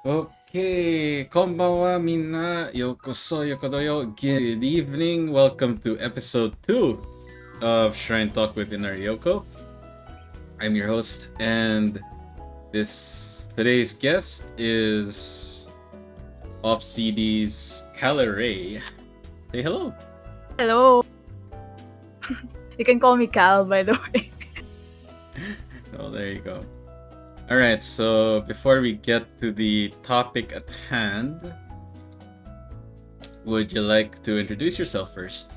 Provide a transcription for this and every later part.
Okay, konbanwa minna, yokoso yokodoyo. Good evening. Welcome to episode 2 of Shrine Talk with Inner Yoko. I'm your host, and today's guest is OffCD's Kalerei. Say hello. Hello. You can call me Cal, by the way. Oh, there you go. Alright, so before we get to the topic at hand, would you like to introduce yourself first?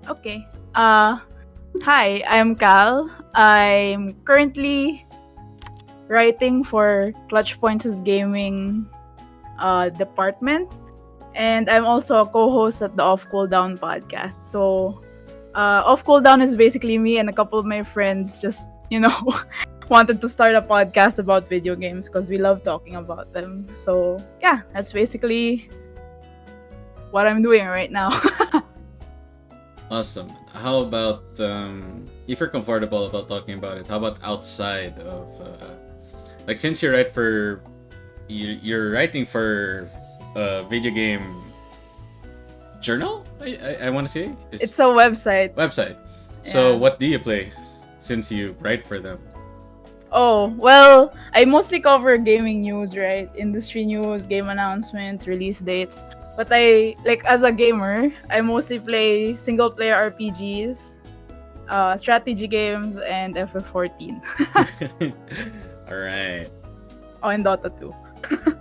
Okay. Hi, I'm Cal. I'm currently writing for Clutch Points' gaming department, and I'm also a co-host at the Off Cooldown podcast. So, Off Cooldown is basically me and a couple of my friends just, wanted to start a podcast about video games because we love talking about them. So, yeah, that's basically what I'm doing right now. Awesome. How about if you're comfortable about talking about it? How about outside of like since you're writing for a video game journal? I want to say It's a website. Website. So Yeah. what do you play since you write for them? Oh, well, I mostly cover gaming news, right? Industry news, game announcements, release dates. But as a gamer, I mostly play single player RPGs, strategy games, and FF14. All right. Oh, and Dota 2.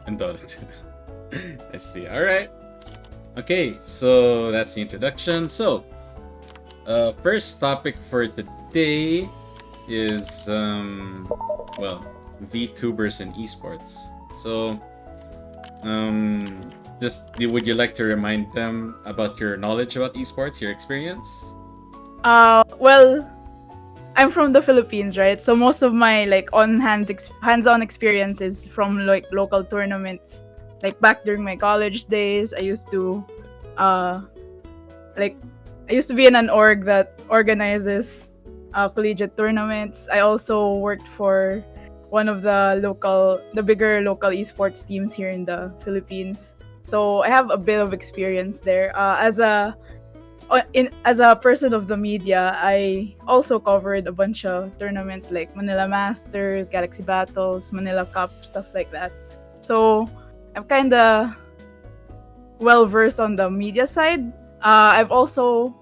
And Dota 2. I see. All right. Okay, so that's the introduction. So, first topic for today is VTubers and esports. So, would you like to remind them about your knowledge about esports, your experience? Well, I'm from the Philippines, right? So most of my hands-on experience is from like local tournaments. Like back during my college days, I used to be in an org that organizes collegiate tournaments. I also worked for one of the bigger local esports teams here in the Philippines. So I have a bit of experience there. As a person of the media, I also covered a bunch of tournaments like Manila Masters, Galaxy Battles, Manila Cup, stuff like that. So I'm kind of well versed on the media side. I've also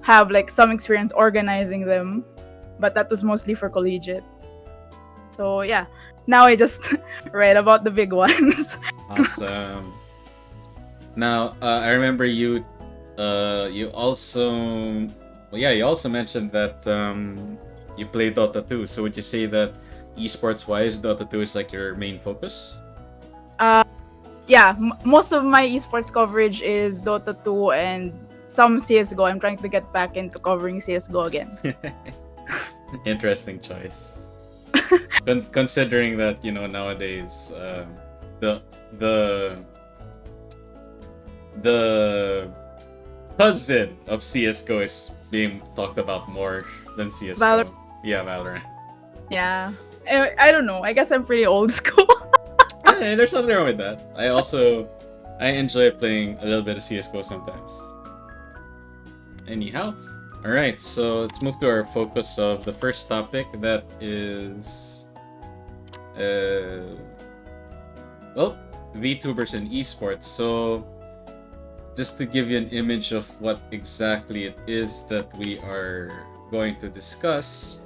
have like some experience organizing them, but that was mostly for collegiate. So yeah, now I just write about the big ones. Awesome. Now, I remember you. You also, you also mentioned that you play Dota 2. So would you say that esports-wise, Dota 2 is like your main focus? Yeah, most of my esports coverage is Dota 2 and some CSGO. I'm trying to get back into covering CSGO again. Interesting choice. Considering that nowadays the the cousin of CS:GO is being talked about more than CS:GO. Yeah, Valorant. Yeah, I don't know. I guess I'm pretty old school. Hey, there's nothing wrong with that. I enjoy playing a little bit of CS:GO sometimes. Anyhow, all right. So let's move to our focus of the first topic. That is, VTubers and esports. So just to give you an image of what exactly it is that we are going to discuss.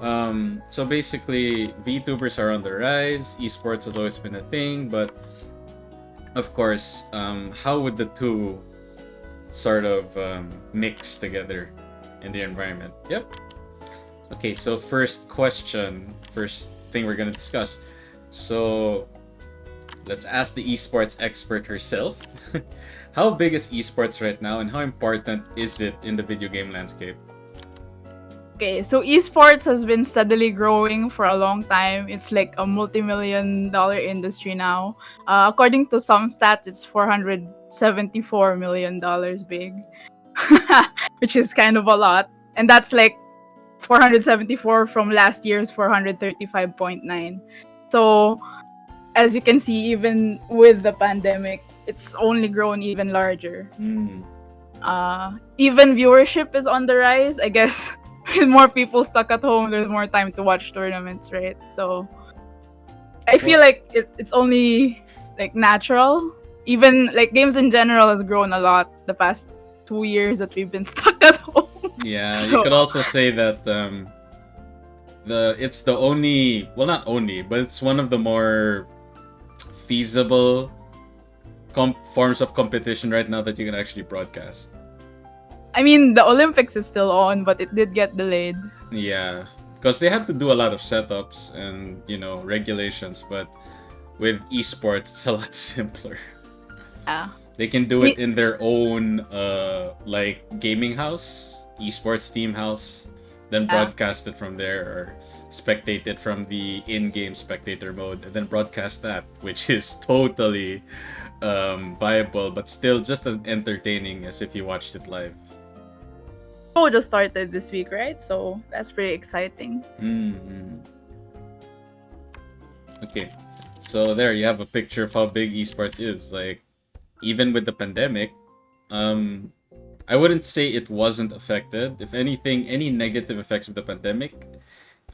So basically, VTubers are on the rise. Esports has always been a thing, but of course, how would the two sort of mix together in the environment? Yep. Okay, so first thing we're gonna discuss. So let's ask the esports expert herself. How big is esports right now, and how important is it in the video game landscape? Okay, so esports has been steadily growing for a long time. It's like a multi-million-dollar industry now. According to some stats, it's $474 million big, which is kind of a lot. And that's like 474 from last year's 435.9. So as you can see, even with the pandemic, it's only grown even larger. Even viewership is on the rise. I guess with more people stuck at home, there's more time to watch tournaments, right? So I feel like it's only like natural. Even like games in general has grown a lot the past 2 years that we've been stuck at home. Yeah, you So could also say that it's the only, well, not only, but it's one of the more feasible forms of competition right now that you can actually broadcast. I mean, the Olympics is still on, but it did get delayed. Yeah, because they had to do a lot of setups and regulations, but with esports it's a lot simpler. Yeah. They can do it in their own like gaming house, esports team house, then broadcast it from there, or spectate it from the in-game spectator mode, and then broadcast that, which is totally viable, but still just as entertaining as if you watched it live. Just started this week, right? So that's pretty exciting. Okay, so there you have a picture of how big esports is. Like, even with the pandemic, I wouldn't say it wasn't affected. If anything, any negative effects of the pandemic,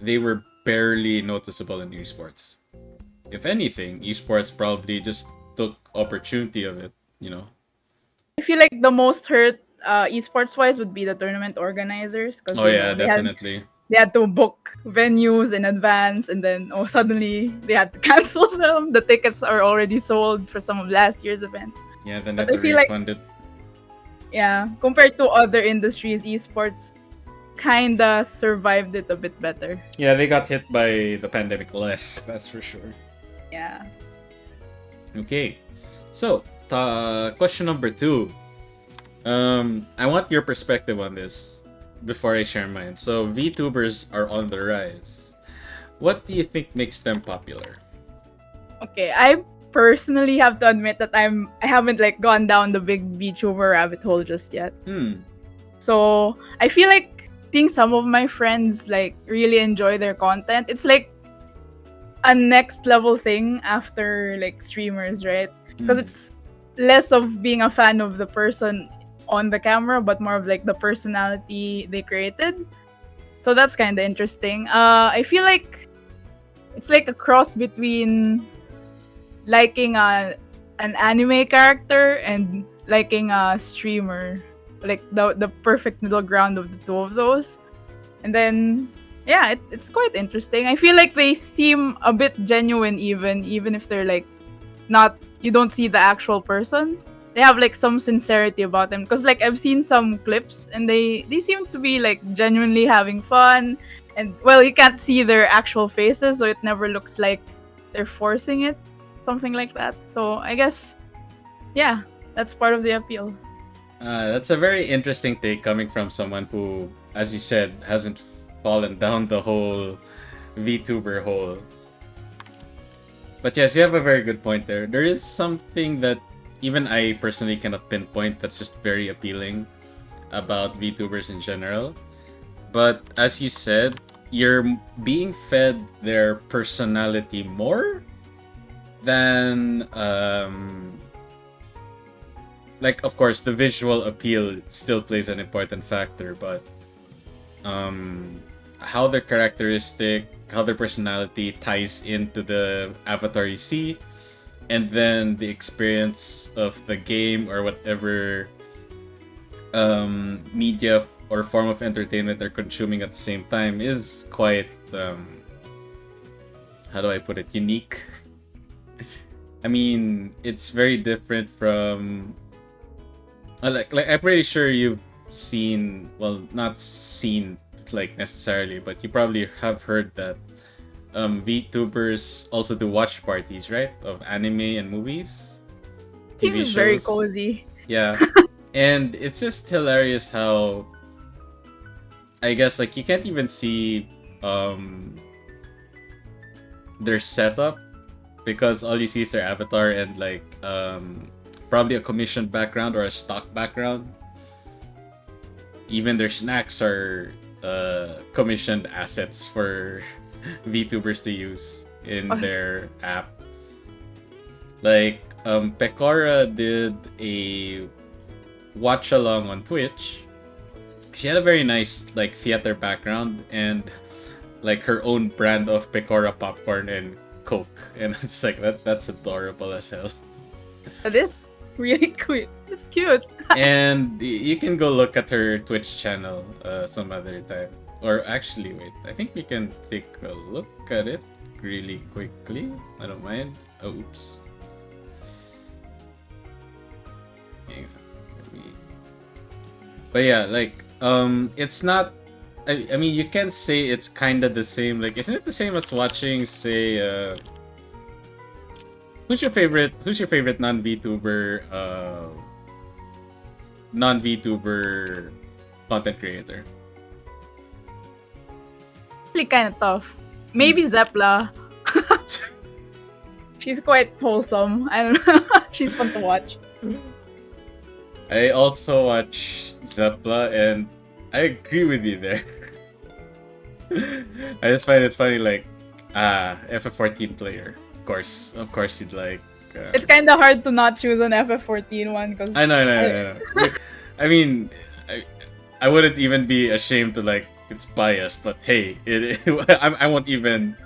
they were barely noticeable in esports. If anything, esports probably just took opportunity of it, I feel like the most hurt esports wise would be the tournament organizers, because Oh yeah, definitely. they had to book venues in advance, and then suddenly they had to cancel them. The tickets are already sold for some of last year's events. Yeah, then But they I have to feel like, refund it. yeah, compared to other industries, esports kinda survived it a bit better. Yeah, they got hit by the pandemic less, that's for sure. Yeah. Okay, so question number 2. I want your perspective on this before I share mine. So VTubers are on the rise. What do you think makes them popular? Okay, I personally have to admit that I haven't like gone down the big VTuber rabbit hole just yet. So I feel like seeing some of my friends like really enjoy their content, it's like a next level thing after like streamers, right? Because it's less of being a fan of the person on the camera, but more of like the personality they created. So that's kind of interesting. I feel like it's like a cross between liking an anime character and liking a streamer, like the perfect middle ground of the two of those. And then yeah, it's quite interesting. I feel like they seem a bit genuine, even if they're like not, you don't see the actual person. They have like some sincerity about them, because like I've seen some clips and they seem to be like genuinely having fun, and well, you can't see their actual faces, so it never looks like they're forcing it, something like that. So I guess yeah, that's part of the appeal. That's a very interesting take coming from someone who, as you said, hasn't fallen down the whole VTuber hole. But yes, you have a very good point there. There is something that even I personally cannot pinpoint that's just very appealing about VTubers in general. But as you said, you're being fed their personality more than like, of course, the visual appeal still plays an important factor, but how their characteristic, how their personality ties into the avatar you see, and then the experience of the game or whatever media or form of entertainment they're consuming at the same time is quite how do I put it, unique. I mean, it's very different from like I'm pretty sure you've seen, well, not seen like necessarily, but you probably have heard that VTubers also do watch parties, right, of anime and movies, TV Seems very shows. cozy. Yeah. And it's just hilarious how, I guess, like, you can't even see their setup, because all you see is their avatar and like probably a commissioned background or a stock background. Even their snacks are commissioned assets for VTubers to use in their app. Like, Pecora did a watch along on Twitch. She had a very nice like theater background and like her own brand of Pecora popcorn and Coke, and it's like that's adorable as hell. That is really cute. It's cute. And you can go look at her Twitch channel some other time. Or actually, wait, I think we can take a look at it really quickly. I don't mind. Oh, oops. Hang on. But yeah, like, it's not. I mean, you can say it's kind of the same. Like, isn't it the same as watching, say, who's your favorite? Who's your favorite non-VTuber? Non-VTuber content creator. Really kind of tough. Maybe Zepla. She's quite wholesome. I don't know. She's fun to watch. I also watch Zepla, and I agree with you there. I just find it funny, like, FF14 player. Of course, you'd like. It's kind of hard to not choose an FF14 one because I know. I mean, I wouldn't even be ashamed to like it's biased, but hey, I won't even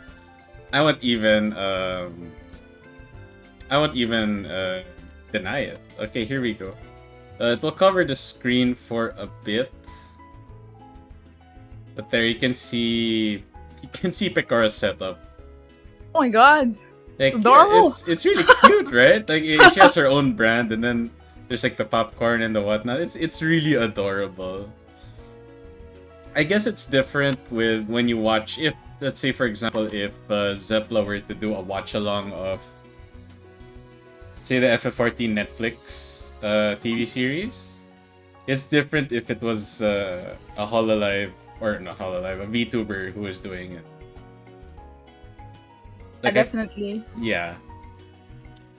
deny it. Okay, here we go. It will cover the screen for a bit, but there you can see Pecora's setup. oh my god, Like, adorable. it's really cute, right? Like she has her own brand, and then there's like the popcorn and the whatnot. It's really adorable. I guess it's different with when you watch. If let's say, for example, if Zepla were to do a watch along of, say, the FF14 Netflix TV series, it's different if it was a Hololive or not Hololive, a VTuber who was doing it. Like Definitely. yeah.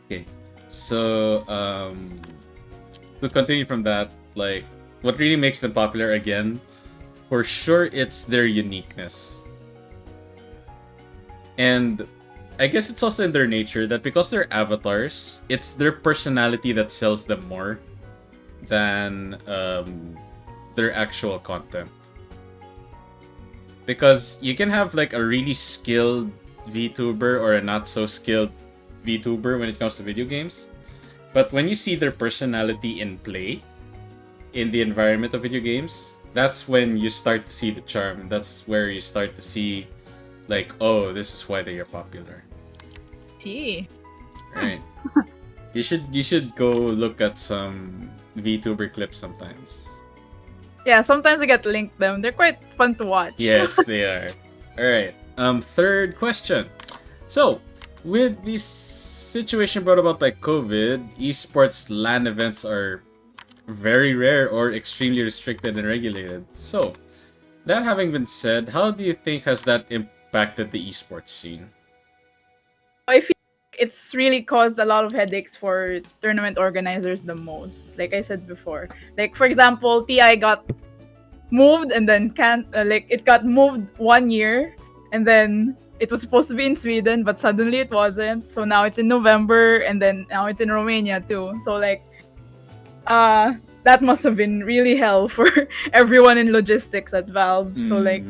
Okay. So to continue from that, like what really makes them popular again, for sure it's their uniqueness. And I guess it's also in their nature that because they're avatars, it's their personality that sells them more than their actual content. Because you can have like a really skilled VTuber or a not so skilled VTuber when it comes to video games. But when you see their personality in play, in the environment of video games, that's when you start to see the charm. That's where you start to see, like, oh, this is why they are popular. See. Right. You should go look at some VTuber clips sometimes. Yeah, sometimes I get linked them. They're quite fun to watch. Yes, they are. All right. Third question. So, with this situation brought about by COVID, esports LAN events are very rare or extremely restricted and regulated. So, that having been said, how do you think has that impacted the esports scene? I feel like it's really caused a lot of headaches for tournament organizers the most. Like I said before. Like for example, TI got moved and then it got moved 1 year and then it was supposed to be in Sweden but suddenly it wasn't. So now it's in November and then now it's in Romania too. So like that must have been really hell for everyone in logistics at Valve. So like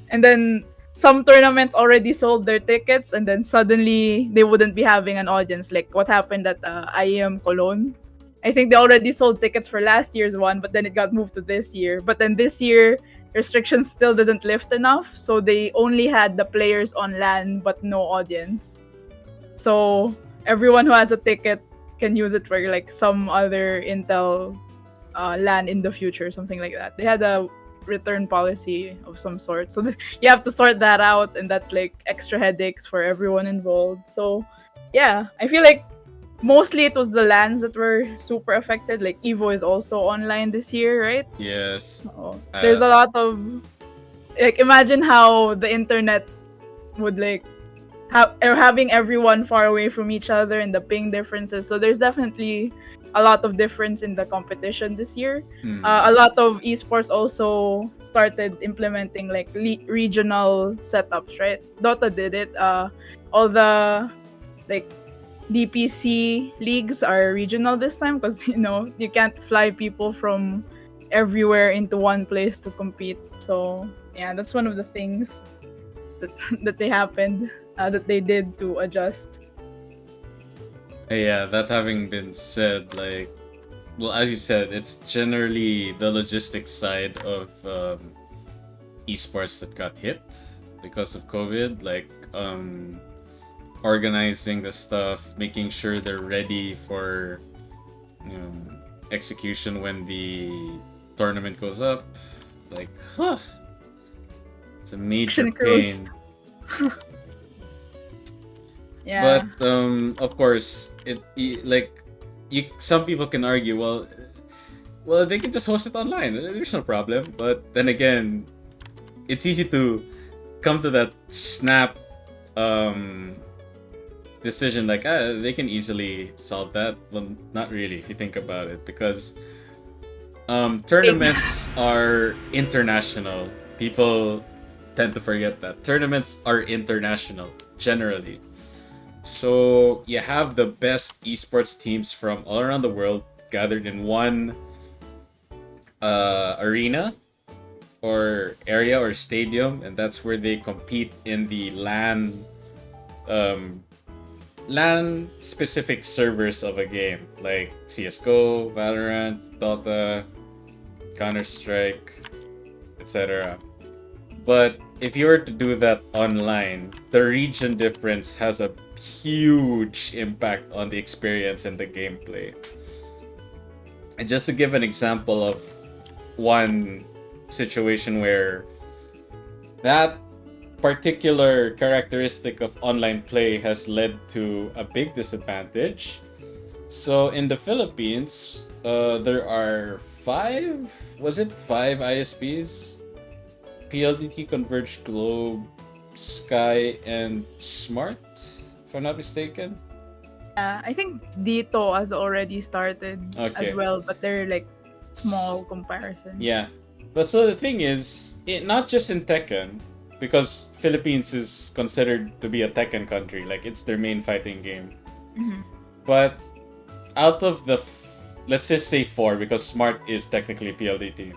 and then some tournaments already sold their tickets and then suddenly they wouldn't be having an audience, like what happened at IEM Cologne. I think they already sold tickets for last year's one, but then it got moved to this year. But then this year, restrictions still didn't lift enough, so they only had the players on LAN but no audience. So everyone who has a ticket can use it for like some other Intel LAN in the future, something like that. They had a return policy of some sort, so you have to sort that out, and that's like extra headaches for everyone involved. So yeah, I feel like mostly it was the LANs that were super affected. Like Evo is also online this year, right? Yes. So there's a lot of like, imagine how the internet would like having everyone far away from each other and the ping differences. So there's definitely a lot of difference in the competition this year. A lot of esports also started implementing like regional setups, right? Dota did it. All the like DPC leagues are regional this time because you can't fly people from everywhere into one place to compete. So yeah, that's one of the things that that they did to adjust. Yeah, that having been said, like, well, as you said, it's generally the logistics side of esports that got hit because of COVID. Like, organizing the stuff, making sure they're ready for execution when the tournament goes up. Like, it's a major Action crews. pain. Yeah. But of course, like some people can argue, well, they can just host it online. There's no problem. But then again, it's easy to come to that snap decision like they can easily solve that. Well, not really if you think about it, because tournaments are international. People tend to forget that tournaments are international generally. So you have the best esports teams from all around the world gathered in one arena or area or stadium, and that's where they compete in the LAN specific servers of a game like CS:GO, Valorant, Dota, Counter-Strike, etc. But if you were to do that online, the region difference has a huge impact on the experience and the gameplay. And just to give an example of one situation where that particular characteristic of online play has led to a big disadvantage. So in the Philippines, there are five ISPs? PLDT, Converge, Globe, Sky, and Smart, if I'm not mistaken. I think Dito has already started Okay. as well, but they're like small comparison. Yeah. But so the thing is, not just in Tekken, because Philippines is considered to be a Tekken country, like it's their main fighting game. Mhm. But out of the, let's just say four, because Smart is technically PLDT.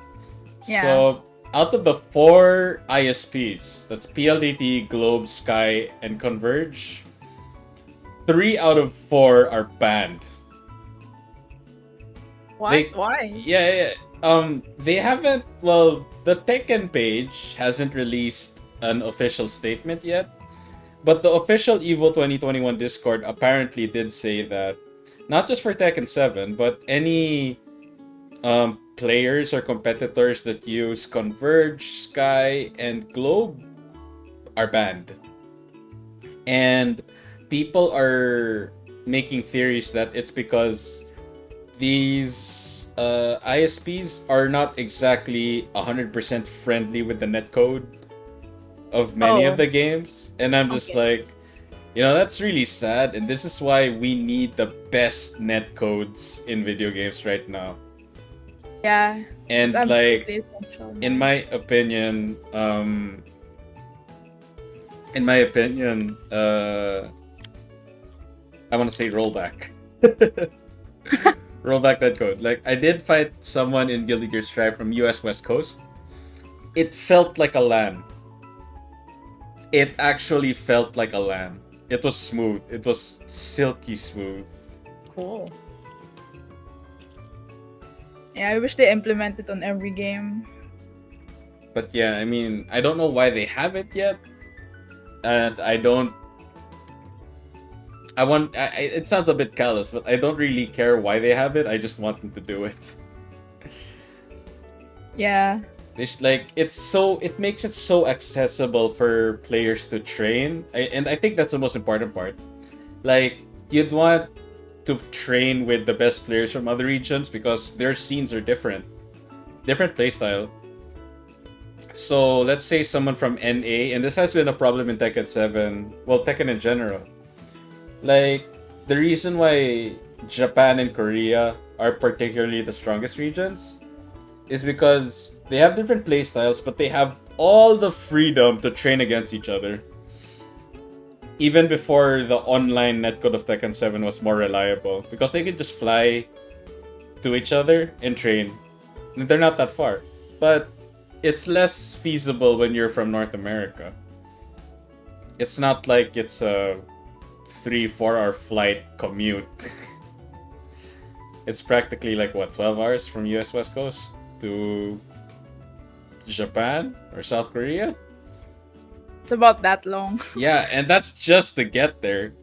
Yeah. So out of the four ISPs, that's PLDT, Globe, Sky, and Converge, 3 out of 4 are banned. What? Why? Yeah. They haven't. Well, the Tekken page hasn't released an official statement yet, but the official Evo 2021 Discord apparently did say that not just for Tekken 7, but any players or competitors that use Converge, Sky, and Globe are banned. And people are making theories that it's because these ISPs are not exactly 100% friendly with the netcode of many of the games. And I'm just like, that's really sad. And this is why we need the best netcodes in video games right now. Yeah. And it's like, essential. in my opinion, I want to say rollback. Rollback netcode. Like, I did fight someone in Guilty Gear Strive from US West Coast. It felt like a LAN. It actually felt like a LAN. It was smooth. It was silky smooth. Cool. Yeah, I wish they implement it on every game. But yeah, I mean, I don't know why they have it yet. And I don't... it sounds a bit callous, but I don't really care why they have it. I just want them to do it. Yeah. It makes it so accessible for players to train. And I think that's the most important part. Like, you'd want to train with the best players from other regions because their scenes are different. Different playstyle. So, let's say someone from NA, and this has been a problem in Tekken 7, well, Tekken in general. Like, the reason why Japan and Korea are particularly the strongest regions is because they have different playstyles, but they have all the freedom to train against each other. even before the online netcode of Tekken 7 was more reliable, because they could just fly to each other and train. They're not that far, but it's less feasible when you're from North America. It's not like it's a 3-4 hour flight commute. It's practically like what, 12 hours from US West Coast to Japan or South Korea? It's about that long. Yeah, and that's just to get there.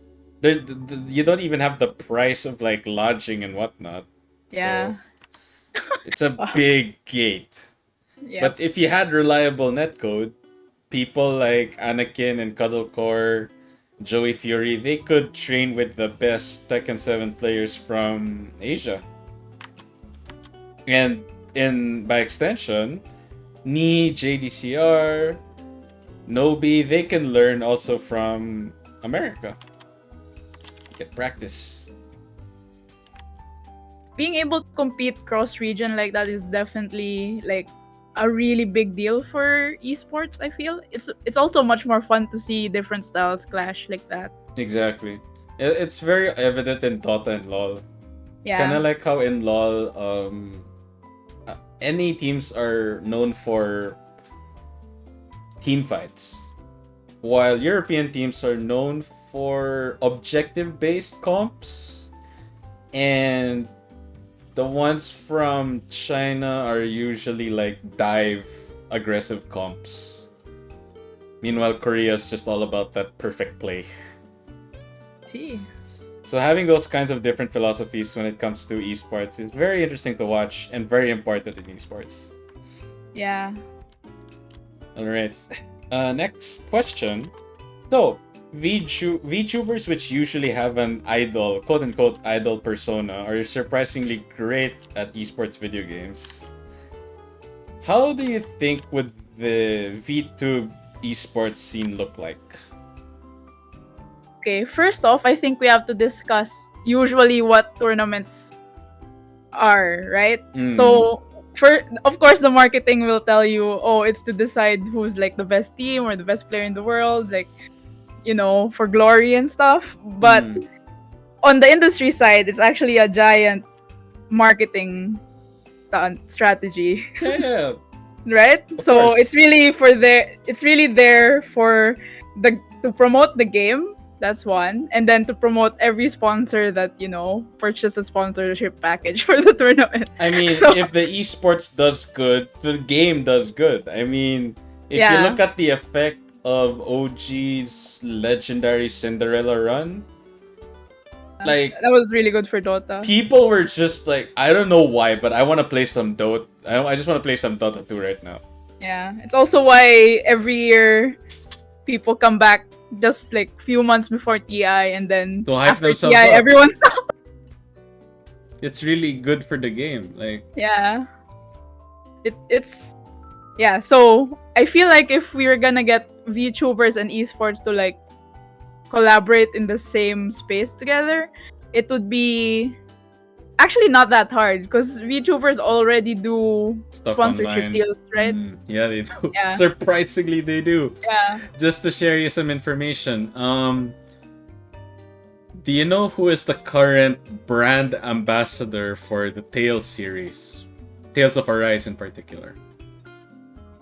You don't even have the price of like lodging and whatnot. Yeah. So it's a big gate. Yeah. But if you had reliable netcode, people like Anakin and Cuddlecore, Joey Fury, they could train with the best Tekken 7 players from Asia. And by extension, Ni, JDCR, Nobi, they can learn also from America. Get practice. Being able to compete cross-region like that is definitely like a really big deal for esports. I feel it's also much more fun to see different styles clash like that. Exactly. It's very evident in Dota and LoL. Yeah. Kind of like how in LoL, any teams are known for team fights, while European teams are known for objective-based comps, and the ones from China are usually like dive aggressive comps. Meanwhile, Korea is just all about that perfect play. See. So having those kinds of different philosophies when it comes to esports is very interesting to watch and very important in esports. Yeah. Alright. Next question. So, VTubers which usually have an idol, quote-unquote idol persona, are surprisingly great at esports video games. How do you think would the VTube esports scene look like? Okay, first off, I think we have to discuss usually what tournaments are, right? So, of course, the marketing will tell you, oh, it's to decide who's like the best team or the best player in the world, like, you know, for glory and stuff. But on the industry side, it's actually a giant marketing strategy. Yeah. Right? So it's really there for to promote the game. That's one. And then to promote every sponsor that, you know, purchase a sponsorship package for the tournament. I mean, if the esports does good, the game does good. I mean, if you look at the effect of OG's legendary Cinderella run, like, that was really good for Dota. People were just like, I don't know why, but I want to play some Dota. I just want to play some Dota 2 right now. Yeah, it's also why every year people come back just like few months before TI, and then to hype after themselves TI, up. everyone stops. It's really good for the game, like. Yeah, it's yeah. So I feel like if we were gonna get VTubers and esports to like collaborate in the same space together, it would be actually not that hard because VTubers already do stuff sponsorship online. deals, right? Yeah, they do. Yeah. Surprisingly, they do. Yeah. Just to share you some information, do you know who is the current brand ambassador for the Tales series? Tales of Arise in particular.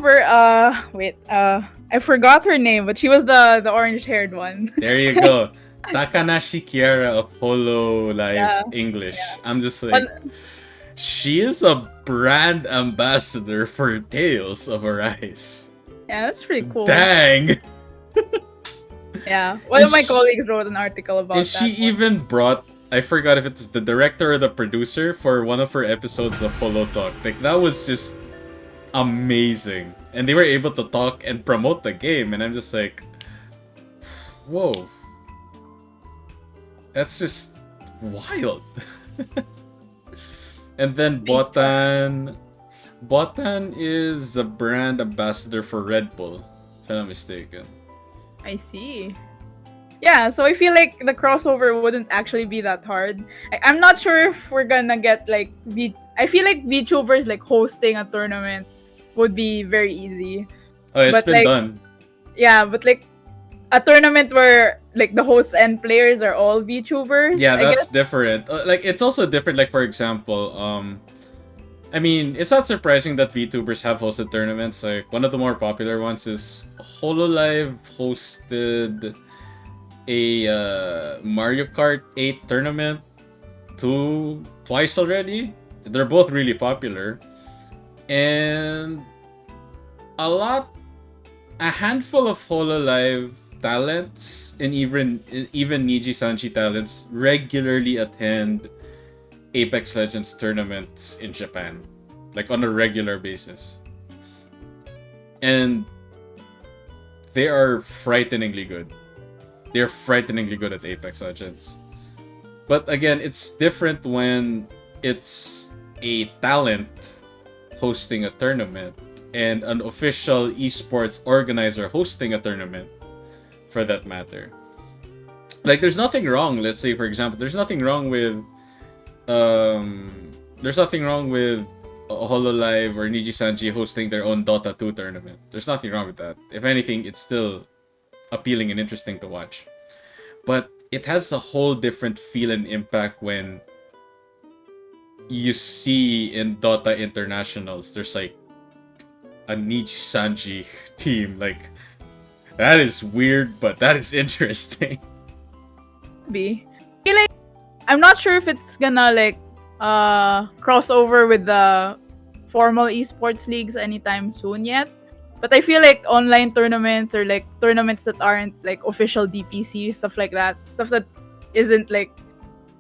I forgot her name, but she was the orange-haired one. There you go. Takanashi Kiara of Holo Live English. Yeah. I'm just like, she is a brand ambassador for Tales of Arise. Yeah, that's pretty cool. Dang! Yeah, one of my colleagues wrote an article about that. And she even brought, I forgot if it's the director or the producer for one of her episodes of Holo Talk. Like, that was just amazing. And they were able to talk and promote the game, and I'm just like, whoa. That's just wild. And then Botan is a brand ambassador for Red Bull, if I'm not mistaken. I see. Yeah, so I feel like the crossover wouldn't actually be that hard. I'm not sure if we're gonna get like I feel like VTubers like hosting a tournament would be very easy. Oh, it's been like, done. Yeah, but like a tournament where like the hosts and players are all VTubers, Yeah, I that's guess. different. Like it's also different. Like for example, I mean, it's not surprising that VTubers have hosted tournaments. Like one of the more popular ones is Hololive hosted a Mario Kart 8 tournament twice already. They're both really popular, and a handful of Hololive talents and even Niji Sanji talents regularly attend Apex Legends tournaments in Japan, like on a regular basis, and they are frighteningly good. They're frighteningly good at Apex Legends. But again, it's different when it's a talent hosting a tournament and an official esports organizer hosting a tournament, for that matter. Like, there's nothing wrong. Let's say, for example, there's nothing wrong with Hololive or Niji Sanji hosting their own Dota 2 tournament. There's nothing wrong with that. If anything, it's still appealing and interesting to watch. But it has a whole different feel and impact when you see in Dota Internationals, there's like a Niji Sanji team. Like, that is weird, but that is interesting. Be. I feel like I'm not sure if it's gonna like cross over with the formal esports leagues anytime soon yet. But I feel like online tournaments or like tournaments that aren't like official DPC, stuff like that, stuff that isn't like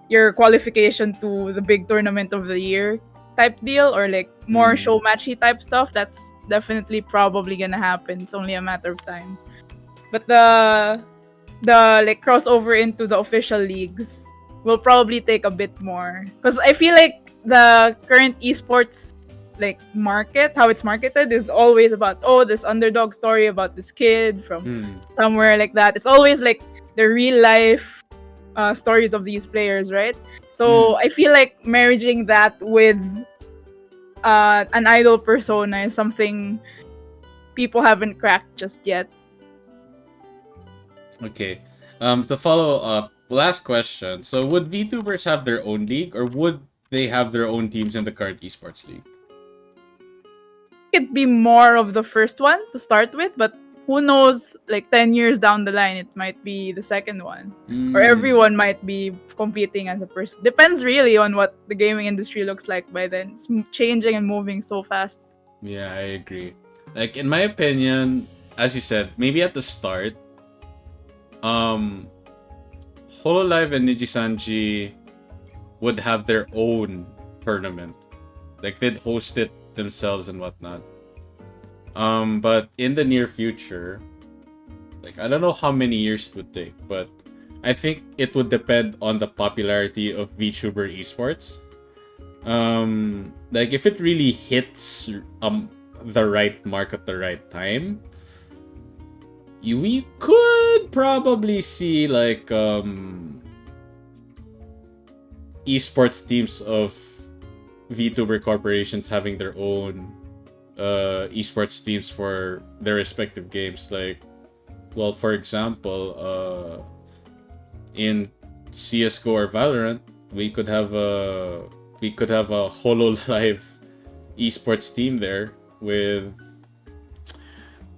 your qualification to the big tournament of the year type deal, or like more show matchy type stuff, that's definitely probably gonna happen. It's only a matter of time. But the like crossover into the official leagues will probably take a bit more, because I feel like the current esports like market, how it's marketed, is always about, oh, this underdog story about this kid from somewhere like that. It's always like the real life stories of these players, right? So I feel like marrying that with an idol persona is something people haven't cracked just yet. Okay. To follow up, last question. So, would VTubers have their own league, or would they have their own teams in the current esports league? It'd be more of the first one to start with, but who knows, like 10 years down the line, it might be the second one. Or everyone might be competing as a person. Depends really on what the gaming industry looks like by then. It's changing and moving so fast. Yeah, I agree. Like, in my opinion, as you said, maybe at the start, Hololive and Nijisanji would have their own tournament. Like, they'd host it themselves and whatnot. But in the near future, like, I don't know how many years it would take, but I think it would depend on the popularity of VTuber esports. Like, if it really hits the right mark at the right time, we could probably see like esports teams of VTuber corporations having their own esports teams for their respective games. Like, well, for example, in CS:GO or Valorant, we could have a Hololive esports team there with,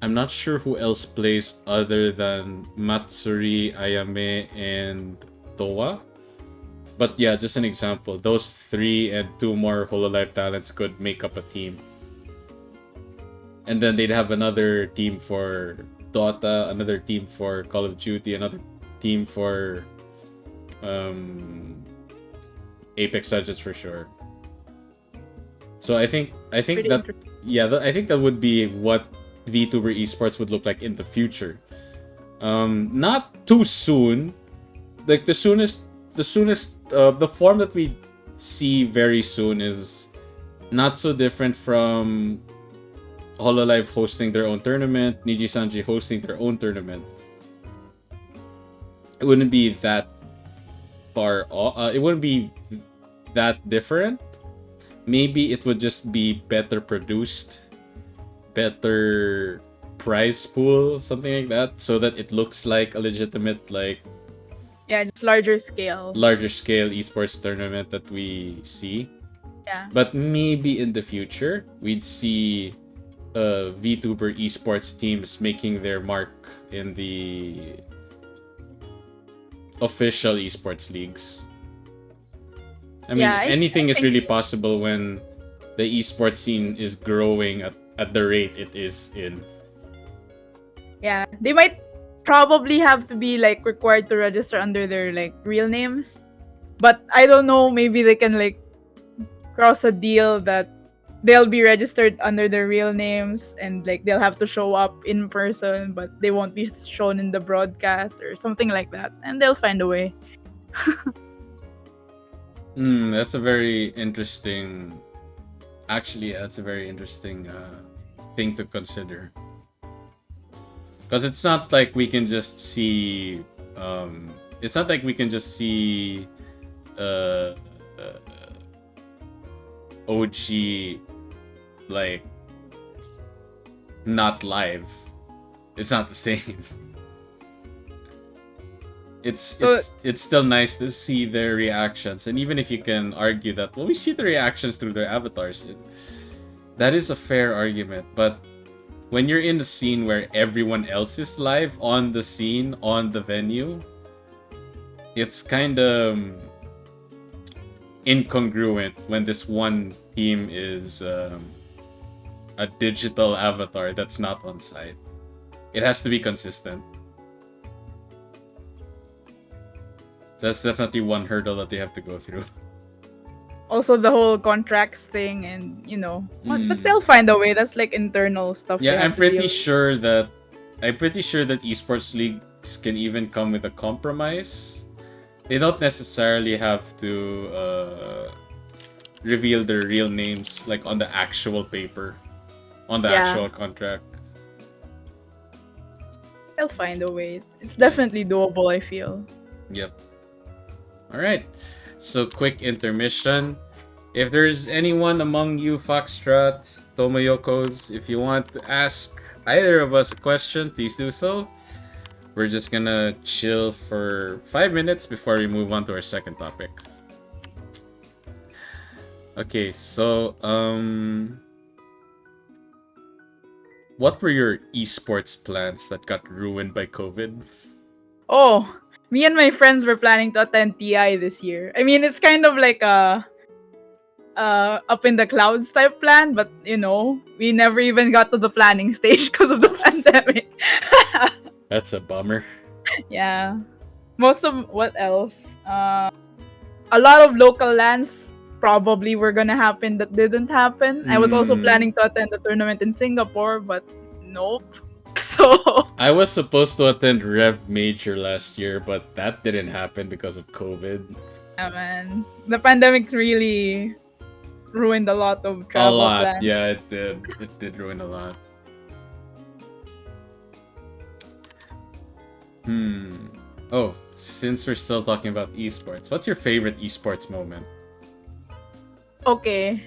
I'm not sure who else plays other than Matsuri, Ayame, and Towa. But yeah, just an example. Those three and two more Hololive talents could make up a team. And then they'd have another team for Dota, another team for Call of Duty, another team for Apex Legends for sure. So I think Pretty that I think that would be what VTuber esports would look like in the future. Not too soon. Like the form that we see very soon is not so different from Hololive hosting their own tournament, Niji Sanji hosting their own tournament. It wouldn't be that far off. It wouldn't be that different. Maybe it would just be better produced, better prize pool, something like that, so that it looks like a legitimate, like, Yeah, just larger scale. larger scale esports tournament that we see. Yeah. But maybe in the future, we'd see VTuber esports teams making their mark in the official esports leagues. I mean, Yeah, anything I is think really so. possible when the esports scene is growing at the rate it is in. Yeah, they might probably have to be like required to register under their like real names, but I don't know. Maybe they can like cross a deal that they'll be registered under their real names and like they'll have to show up in person, but they won't be shown in the broadcast or something like that, and they'll find a way. That's a very interesting. Actually, that's a very interesting thing to consider. Because it's not like we can just see. It's not like we can just see. Uh, uh, OG, like, not live. It's not the same. It's still nice to see their reactions, and even if you can argue that, well, we see the reactions through their avatars, that is a fair argument. But when you're in the scene where everyone else is live on the scene, on the venue, it's kind of incongruent when this one team is a digital avatar that's not on site. It has to be consistent. That's definitely one hurdle that they have to go through. Also, the whole contracts thing, and but they'll find a way. That's like internal stuff. Yeah, I'm pretty sure that esports leagues can even come with a compromise. They don't necessarily have to reveal their real names like on the actual paper, on the actual contract. They'll find a way. It's definitely doable, I feel. Yep. Alright. So quick intermission. If there's anyone among you, Foxtrot, Tomoyokos, if you want to ask either of us a question, please do so. We're just gonna chill for 5 minutes before we move on to our second topic. Okay, so what were your esports plans that got ruined by COVID? Oh, me and my friends were planning to attend TI this year. I mean, it's kind of like a up in the clouds type plan, but we never even got to the planning stage because of the pandemic. That's a bummer. Yeah. Most of what else? A lot of local lands probably were gonna happen that didn't happen. I was also planning to attend the tournament in Singapore, but nope. So I was supposed to attend Rev Major last year, but that didn't happen because of COVID. yeah, man, the pandemic really ruined a lot of travel plans. Yeah, it did. It did ruin a lot. Oh, since we're still talking about esports, what's your favorite esports moment? Okay.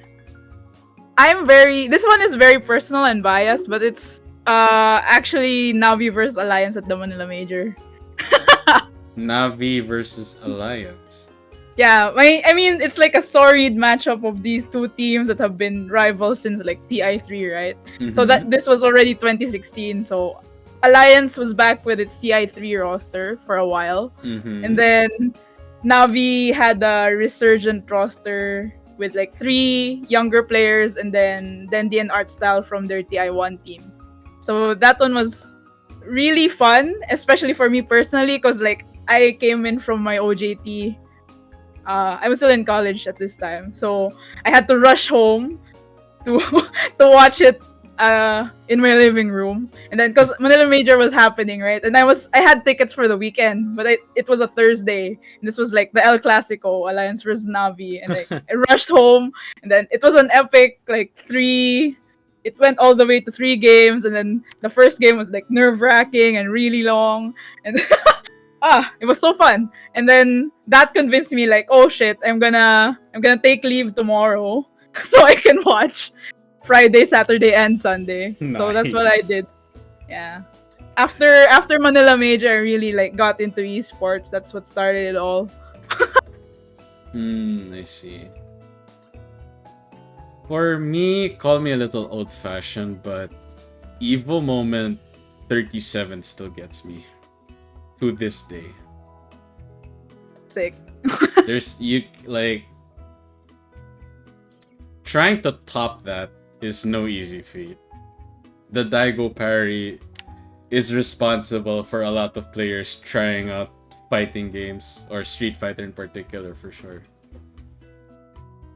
This one is very personal and biased, but it's actually Navi versus Alliance at the Manila Major. Navi versus Alliance. Yeah, I mean, it's like a storied matchup of these two teams that have been rivals since like TI3, right? Mm-hmm. So that this was already 2016. So Alliance was back with its TI3 roster for a while. Mm-hmm. And then Navi had a resurgent roster with like 3 younger players and then Dendy and Artstyle from their TI1 team. So that one was really fun, especially for me personally, because like I came in from my OJT. I was still in college at this time, so I had to rush home to to watch it in my living room. And then because Manila Major was happening, right, and I had tickets for the weekend, but it was a Thursday, and this was like the El Clasico, Alliance versus Navi, and like I rushed home, and then it was an epic like 3. It went all the way to 3 games, and then the first game was like nerve-wracking and really long, and it was so fun. And then that convinced me like, oh shit, I'm gonna take leave tomorrow so I can watch Friday, Saturday, and Sunday. Nice. So that's what I did. Yeah. After Manila Major, I really like got into esports. That's what started it all. I see. For me, call me a little old-fashioned, but Evo Moment 37 still gets me to this day. Sick. There's you like trying to top that is no easy feat. The Daigo parry is responsible for a lot of players trying out fighting games or Street Fighter in particular for sure.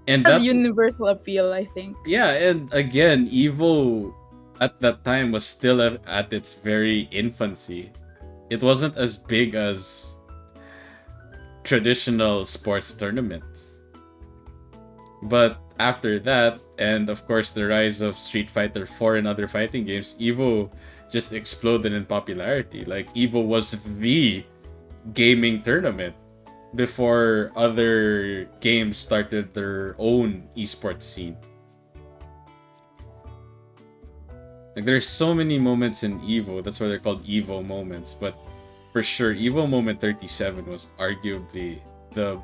And Has that universal appeal, I think. yeah, and again, Evo at that time was still at its very infancy. It wasn't as big as traditional sports tournaments. But after that, and of course the rise of Street Fighter 4 and other fighting games, Evo just exploded in popularity. Like, Evo was the gaming tournament before other games started their own esports scene. Like, there's so many moments in Evo, that's why they're called Evo moments, but for sure, Evo Moment 37 was arguably the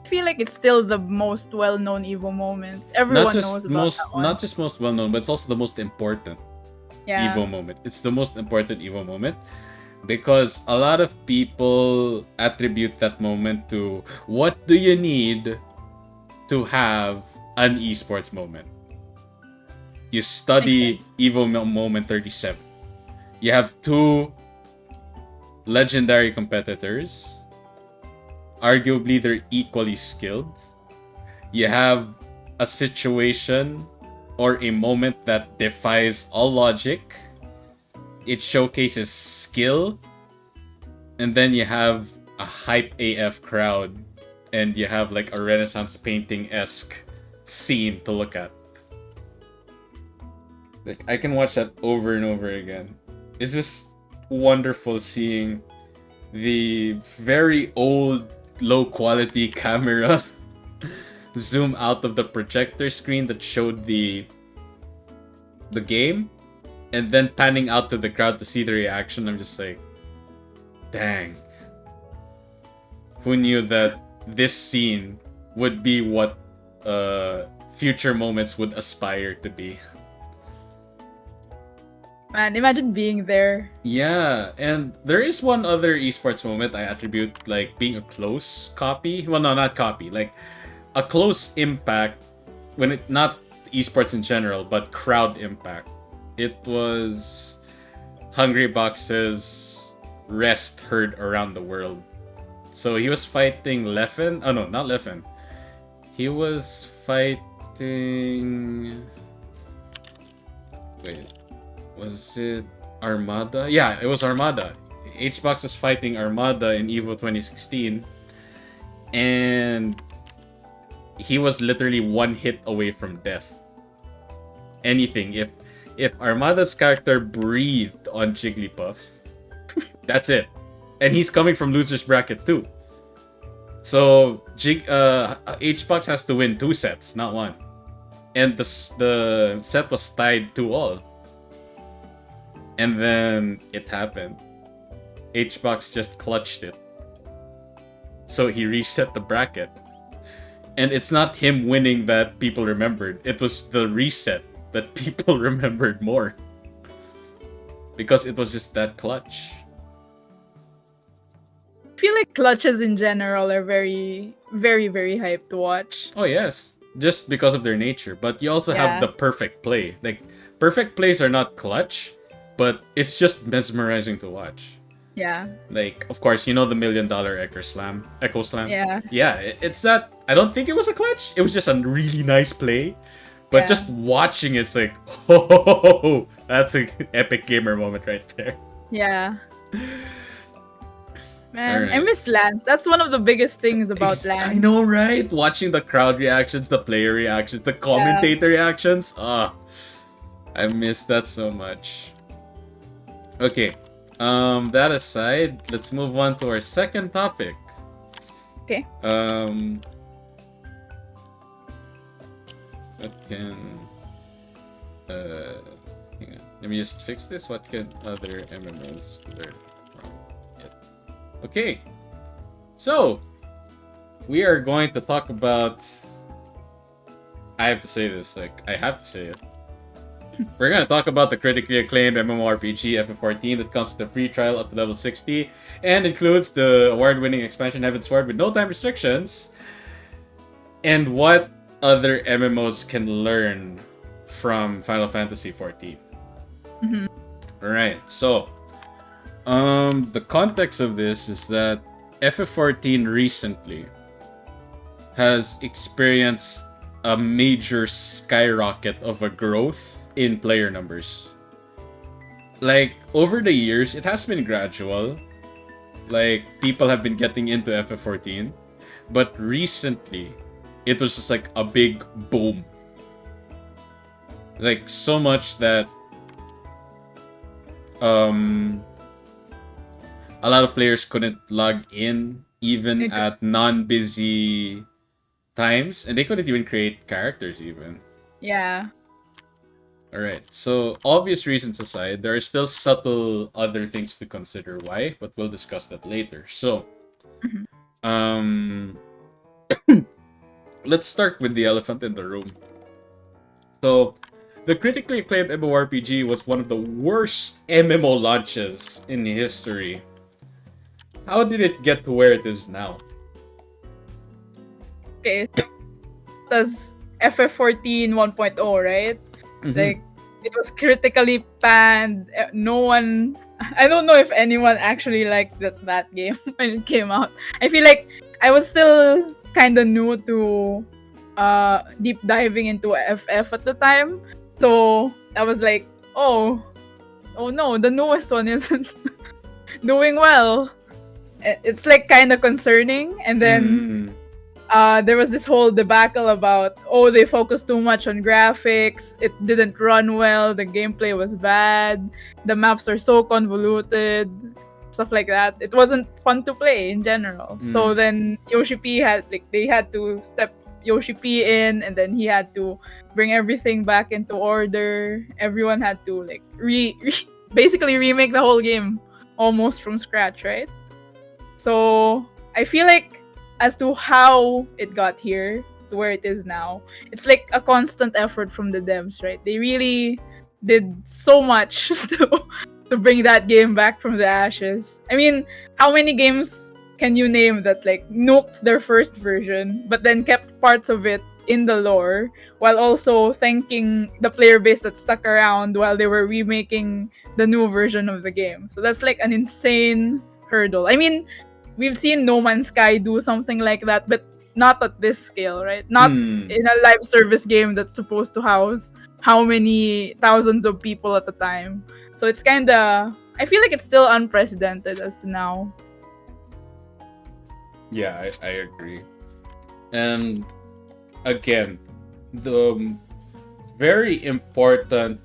I feel like it's still the most well-known Evo moment. Everyone knows about that one. not just most well known, but it's also the most important Yeah. Evo moment. It's the most important Evo moment because a lot of people attribute that moment to what do you need to have an esports moment. You study Makes sense. Moment 37. You have two legendary competitors. Arguably, they're equally skilled. You have a situation or a moment that defies all logic. It showcases skill. And then you have a hype AF crowd. And you have like a Renaissance painting-esque scene to look at. Like, I can watch that over and over again. It's just wonderful seeing the very old, low quality camera zoom out of the projector screen that showed the game, and then panning out to the crowd to see the reaction. I'm just like, dang. Who knew that this scene would be what future moments would aspire to be? Man, imagine being there. Yeah, and there is one other esports moment I attribute like being a close copy. Well, no, not copy. Like a close impact when it not esports in general, but crowd impact. It was Hungry Box's Rest heard around the world. So he was fighting Leffen. Oh no, not Leffen. He was fighting. Wait. Was it Armada? Yeah, it was Armada. HBox was fighting Armada in Evo 2016. And he was literally one hit away from death. Anything. If Armada's character breathed on Jigglypuff, that's it. And he's coming from loser's bracket too. So HBox has to win 2 sets, not 1. And the set was tied 2-all. And then it happened. HBox just clutched it. So he reset the bracket. And it's not him winning that people remembered. It was the reset that people remembered more. Because it was just that clutch. I feel like clutches in general are very, very, very hyped to watch. Oh yes. Just because of their nature. But you also have Yeah. the perfect play. Like, perfect plays are not clutch, but it's just mesmerizing to watch. Yeah. Like, of course, you know the $1 million Echo Slam. Yeah. Yeah, it's that. I don't think it was a clutch. It was just a really nice play. But Yeah. just watching it's like, oh, that's an epic gamer moment right there. Yeah. Man, I Alright. miss Lance. That's one of the biggest things about Lance. I know, right? Watching the crowd reactions, the player reactions, the commentator reactions. I miss that so much. Okay. That aside, let's move on to our second topic. Okay. What can hang on. Let me just fix this. What can other MMOs learn from it? Okay. So, we are going to talk about... I have to say this. I have to say it. We're going to talk about the critically acclaimed MMORPG FF14 that comes with a free trial up to level 60 and includes the award-winning expansion Heaven's Sword with no time restrictions. And what other MMOs can learn from Final Fantasy XIV. Mm-hmm. Alright, so the context of this is that FF14 recently has experienced a major skyrocket of a growth in player numbers. Like, over the years, it has been gradual. Like, people have been getting into FF14. But recently, it was just like a big boom. Like, so much that a lot of players couldn't log in even at non-busy times, and they couldn't even create characters even. Yeah. Alright, so obvious reasons aside, there are still subtle other things to consider why, but we'll discuss that later. So, let's start with the elephant in the room. So, the critically acclaimed MMORPG was one of the worst MMO launches in history. How did it get to where it is now? Okay. That's FF14 1.0, right? Mm-hmm. Like, it was critically panned. No one... I don't know if anyone actually liked that game when it came out. I feel like I was still kind of new to deep diving into FF at the time. So, I was like, oh no, the newest one isn't doing well. It's like kind of concerning. And then there was this whole debacle about, they focused too much on graphics, it didn't run well, the gameplay was bad, the maps are so convoluted, stuff like that. It wasn't fun to play in general. So then Yoshi P they had to step Yoshi P in, and then he had to bring everything back into order. Everyone had to basically remake the whole game almost from scratch, right? So I feel like as to how it got here to where it is now, it's like a constant effort from the devs, right? They really did so much to bring that game back from the ashes. I mean, how many games can you name that like nuked their first version but then kept parts of it in the lore while also thanking the player base that stuck around while they were remaking the new version of the game? So that's like an insane hurdle. I mean, we've seen No Man's Sky do something like that, but not at this scale, right? Not in a live service game that's supposed to house how many thousands of people at a time. So it's kind of... I feel like it's still unprecedented as to now. Yeah, I agree. And again, the very important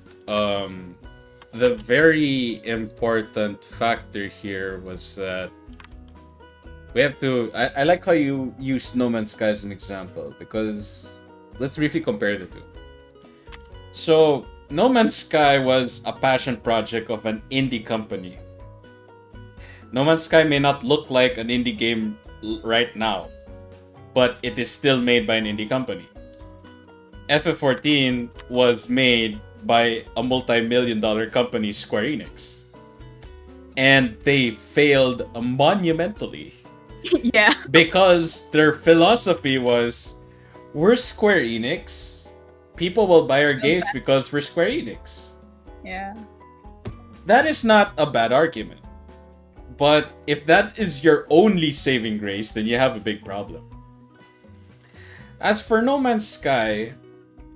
factor here was that we have to... I like how you use No Man's Sky as an example, because let's briefly compare the two. So, No Man's Sky was a passion project of an indie company. No Man's Sky may not look like an indie game right now, but it is still made by an indie company. FF14 was made by a multi-million-dollar company, Square Enix. And they failed monumentally. Yeah. Because their philosophy was, we're Square Enix. People will buy our games because we're Square Enix. Yeah. That is not a bad argument. But if that is your only saving grace, then you have a big problem. As for No Man's Sky,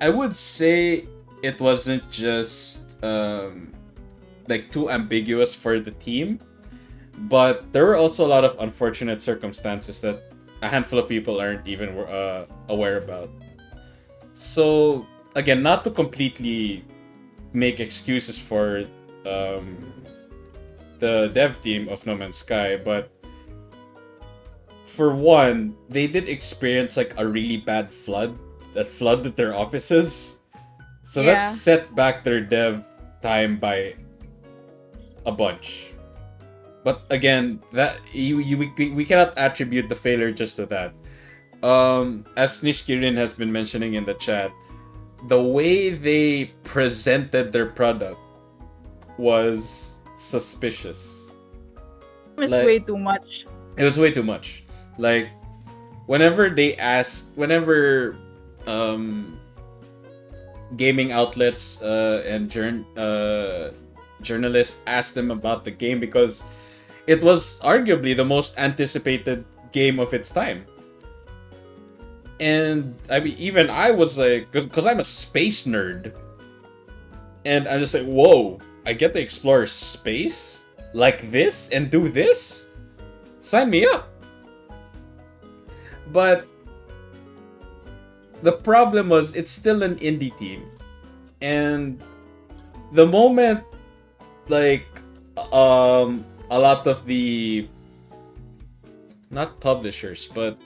I would say it wasn't just too ambiguous for the team, but there were also a lot of unfortunate circumstances that a handful of people aren't even aware about. So again, not to completely make excuses for the dev team of No Man's Sky, but for one, they did experience like a really bad flood that flooded their offices. So that set back their dev time by a bunch. But again, that we cannot attribute the failure just to that. As Nishkirin has been mentioning in the chat, the way they presented their product was suspicious. It's way too much. It was way too much. Like, whenever gaming outlets and journalists asked them about the game, because it was arguably the most anticipated game of its time. And I mean, even I was like, because I'm a space nerd, and I'm just like, whoa, I get to explore space like this and do this? Sign me up. But the problem was, it's still an indie team. And the moment, like, a lot of the, not publishers, but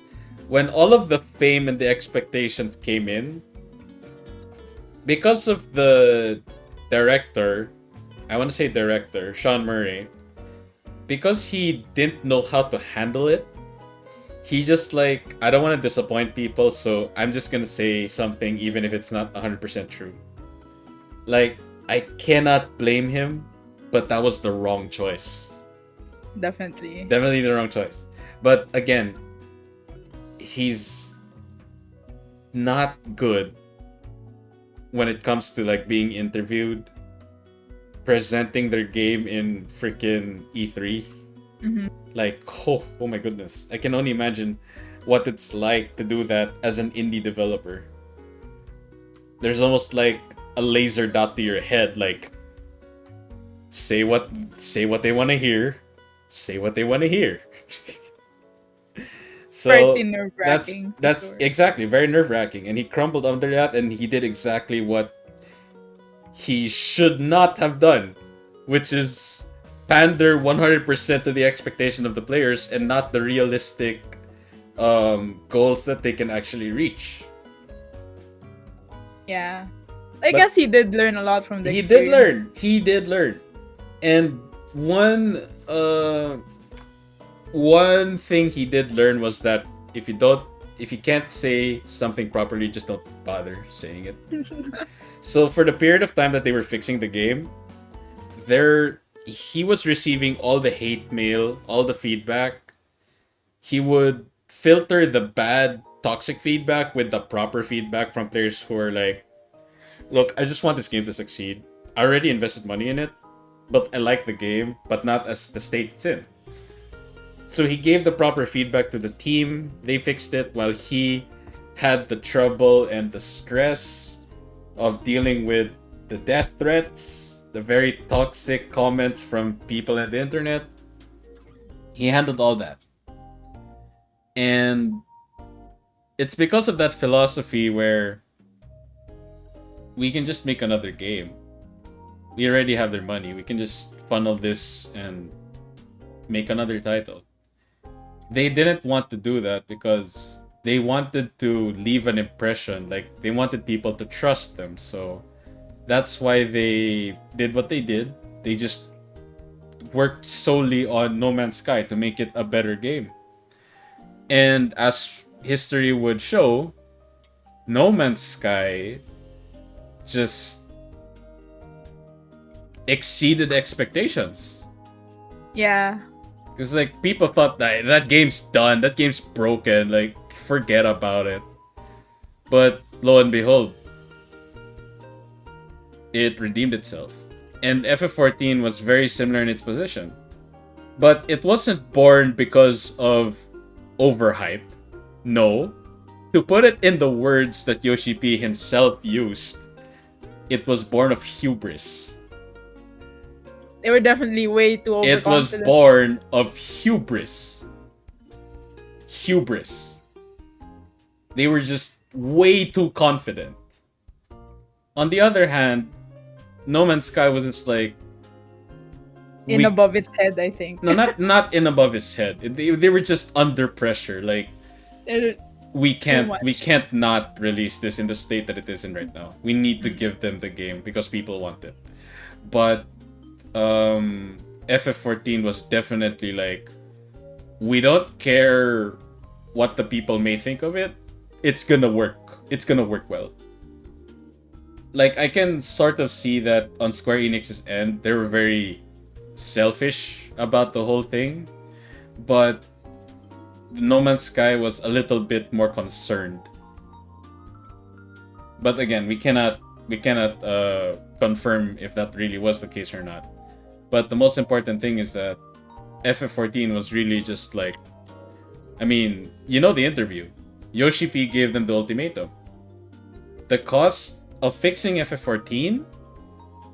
when all of the fame and the expectations came in, because of the director, I want to say director, Sean Murray, because he didn't know how to handle it, he just like, I don't want to disappoint people, so I'm just gonna say something even if it's not 100% true. Like, I cannot blame him, but that was the wrong choice. Definitely the wrong choice. But again, he's not good when it comes to like being interviewed, presenting their game in freaking E3. Like, oh my goodness, I can only imagine what it's like to do that as an indie developer. There's almost like a laser dot to your head, like, say what they want to hear, say what they want to hear. So that's exactly very nerve-wracking, and he crumbled under that, and he did exactly what he should not have done, which is pander 100% to the expectation of the players and not the realistic goals that they can actually reach. Yeah, I guess he did learn a lot from the experience. He did learn. And one thing he did learn was that if you can't say something properly, just don't bother saying it. So for the period of time that they were fixing the game, he was receiving all the hate mail, all the feedback. He would filter the bad, toxic feedback with the proper feedback from players who are like, look, I just want this game to succeed. I already invested money in it, but I like the game, but not as the state it's in. So he gave the proper feedback to the team. They fixed it while he had the trouble and the stress of dealing with the death threats, the very toxic comments from people on the internet. He handled all that. And it's because of that philosophy where we can just make another game. We already have their money. We can just funnel this and make another title. They didn't want to do that because they wanted to leave an impression. Like, they wanted people to trust them. So that's why they did what they did. They just worked solely on No Man's Sky to make it a better game. And as history would show, No Man's Sky just exceeded expectations. Yeah. Because, like, people thought that game's done, that game's broken, like, forget about it. But, lo and behold, it redeemed itself. And FF14 was very similar in its position. But it wasn't born because of overhype. No. To put it in the words that Yoshi P himself used, it was born of hubris. They were definitely way too overconfident. It was born of hubris. Hubris. They were just way too confident. On the other hand, No Man's Sky was just like... above its head, I think. No, not in above its head. They were just under pressure. Like, we can't not release this in the state that it is in right now. We need to give them the game because people want it. but FF14 was definitely like, we don't care what the people may think of it. It's gonna work. It's gonna work well. Like, I can sort of see that on Square Enix's end, they were very selfish about the whole thing, but No Man's Sky was a little bit more concerned. But again, we cannot confirm if that really was the case or not. But the most important thing is that FF14 was really just like, I mean, you know the interview. Yoshi P gave them the ultimatum. The cost of fixing FF14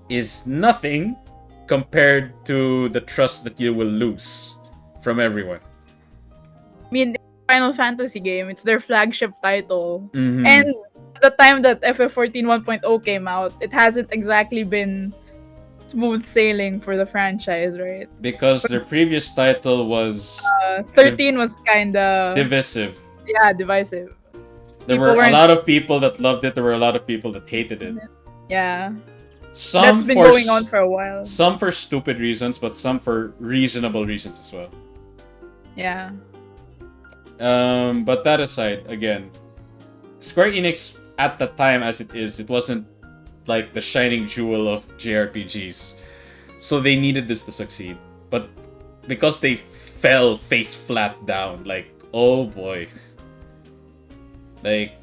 is nothing compared to the trust that you will lose from everyone. I mean, Final Fantasy game, it's their flagship title. Mm-hmm. And at the time that FF14 1.0 came out, it hasn't exactly been smooth sailing for the franchise, right? Because their previous title was 13 was kind of divisive. Yeah, divisive. There People were a weren't- lot of people that loved it. There were a lot of people that hated it. Yeah, Some that's been for going on for a while. Some for stupid reasons, but some for reasonable reasons as well. Yeah. But that aside, again, Square Enix at the time as it is, it wasn't like the shining jewel of JRPGs. So they needed this to succeed. But because they fell face flat down, like, oh boy. Like,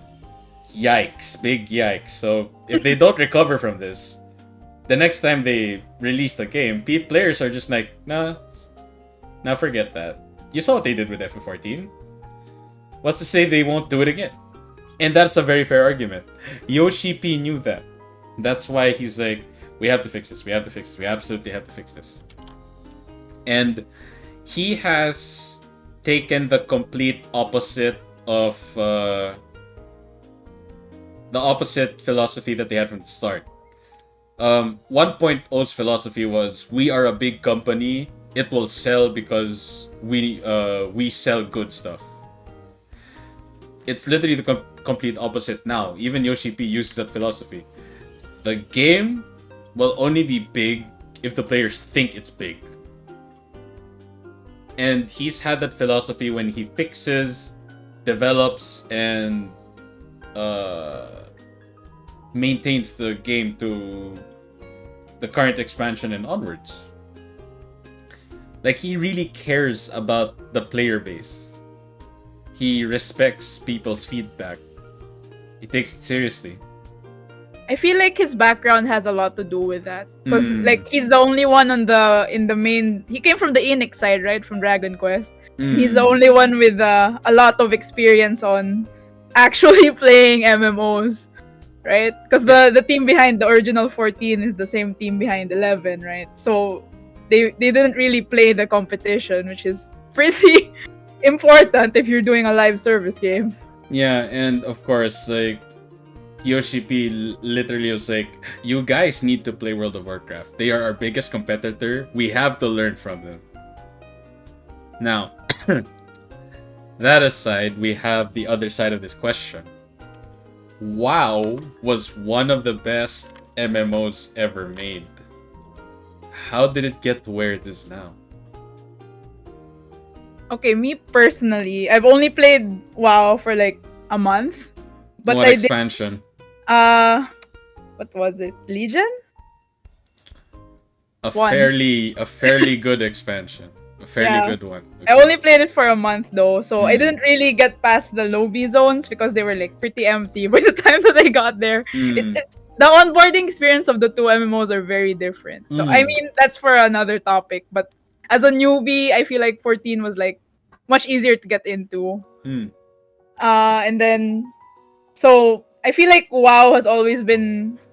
yikes, big yikes. So if they don't recover from this, the next time they release the game, players are just like, nah, forget that. You saw what they did with FF14. What's to say they won't do it again? And that's a very fair argument. Yoshi P knew that. That's why he's like, we have to fix this. We have to fix this. We absolutely have to fix this. And he has taken the complete opposite of the opposite philosophy that they had from the start. 1.0's philosophy was, we are a big company. It will sell because we sell good stuff. It's literally the complete opposite now. Even Yoshi P uses that philosophy. The game will only be big if the players think it's big. And he's had that philosophy when he fixes, develops, and maintains the game to the current expansion and onwards. Like, he really cares about the player base. He respects people's feedback. He takes it seriously. I feel like his background has a lot to do with that. Because like he's the only one in the main, he came from the Enix side, right? From Dragon Quest. He's the only one with a lot of experience on actually playing MMOs, right? Because the team behind the original 14 is the same team behind 11, right? So they didn't really play the competition, which is pretty important if you're doing a live service game. Yeah, and of course, like, Yoshi P literally was like, you guys need to play World of Warcraft. They are our biggest competitor. We have to learn from them. Now, that aside, we have the other side of this question. WoW was one of the best MMOs ever made. How did it get to where it is now? Okay, me personally, I've only played WoW for like a month. But what I expansion? did what was it? Legion? A Once. fairly good expansion. A fairly good one. I only played it for a month though, so I Mm. didn't really get past the lobby zones because they were like pretty empty by the time that I got there. It's the onboarding experience of the two MMOs are very different. So I mean that's for another topic, but as a newbie, I feel like 14 was like much easier to get into. And then so I feel like WoW has always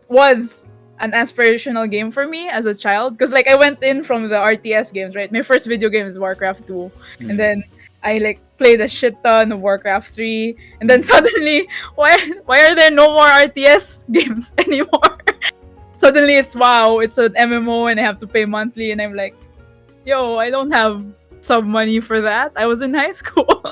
was an aspirational game for me as a child, because like I went in from the RTS games, right? My first video game is Warcraft 2, and then I like played a shit ton of Warcraft 3, and then suddenly why are there no more RTS games anymore? Suddenly it's WoW, it's an MMO, and I have to pay monthly, and I'm like, yo, I don't have some money for that. I was in high school.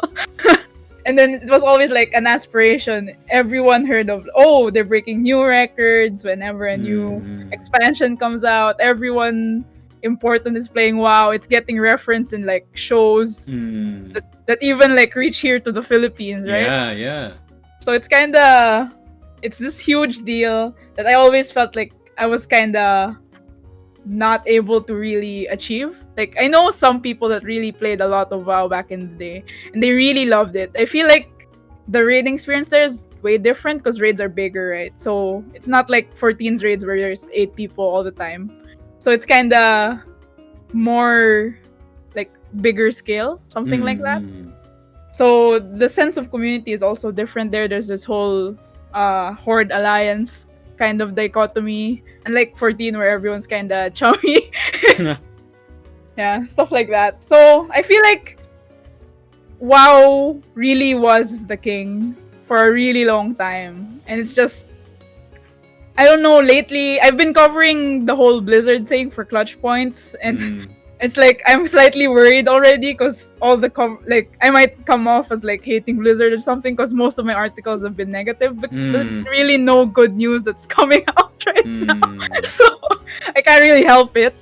And then it was always like an aspiration. Everyone heard of, oh, they're breaking new records whenever a new expansion comes out. Everyone important is playing WoW. It's getting referenced in like shows that even like reach here to the Philippines, right? Yeah. So it's this huge deal that I always felt like I was kinda not able to really achieve. Like, I know some people that really played a lot of WoW back in the day, and they really loved it. I feel like the raiding experience there is way different because raids are bigger, right? So it's not like 14's raids where there's 8 people all the time. So it's kinda more like bigger scale, something like that. So the sense of community is also different there. There's this whole horde alliance kind of dichotomy, and like 14 where everyone's kind of chummy. Yeah, stuff like that. So I feel like WoW really was the king for a really long time, and it's just, I don't know, lately I've been covering the whole Blizzard thing for Clutch Points, and it's like I'm slightly worried already because all the like I might come off as like hating Blizzard or something because most of my articles have been negative, but there's really no good news that's coming out right now, so I can't really help it.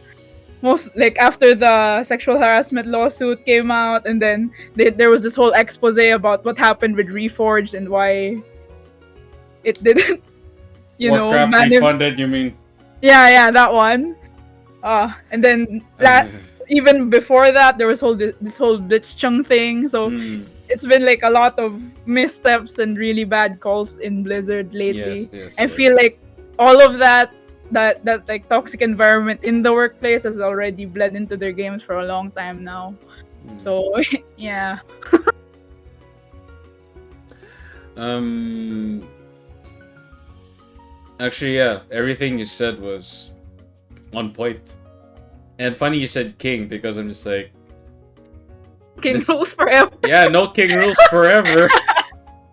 Most like after the sexual harassment lawsuit came out, and then there was this whole expose about what happened with Reforged and why it didn't, Warcraft refunded, you mean? Yeah, that one. And then even before that, there was this whole Blitzchung thing. So it's been like a lot of missteps and really bad calls in Blizzard lately. Yes, I feel like all of that like toxic environment in the workplace has already bled into their games for a long time now. So yeah. Actually, yeah, everything you said was on point. And funny you said king, because I'm just like, king rules forever. Yeah, no king rules forever.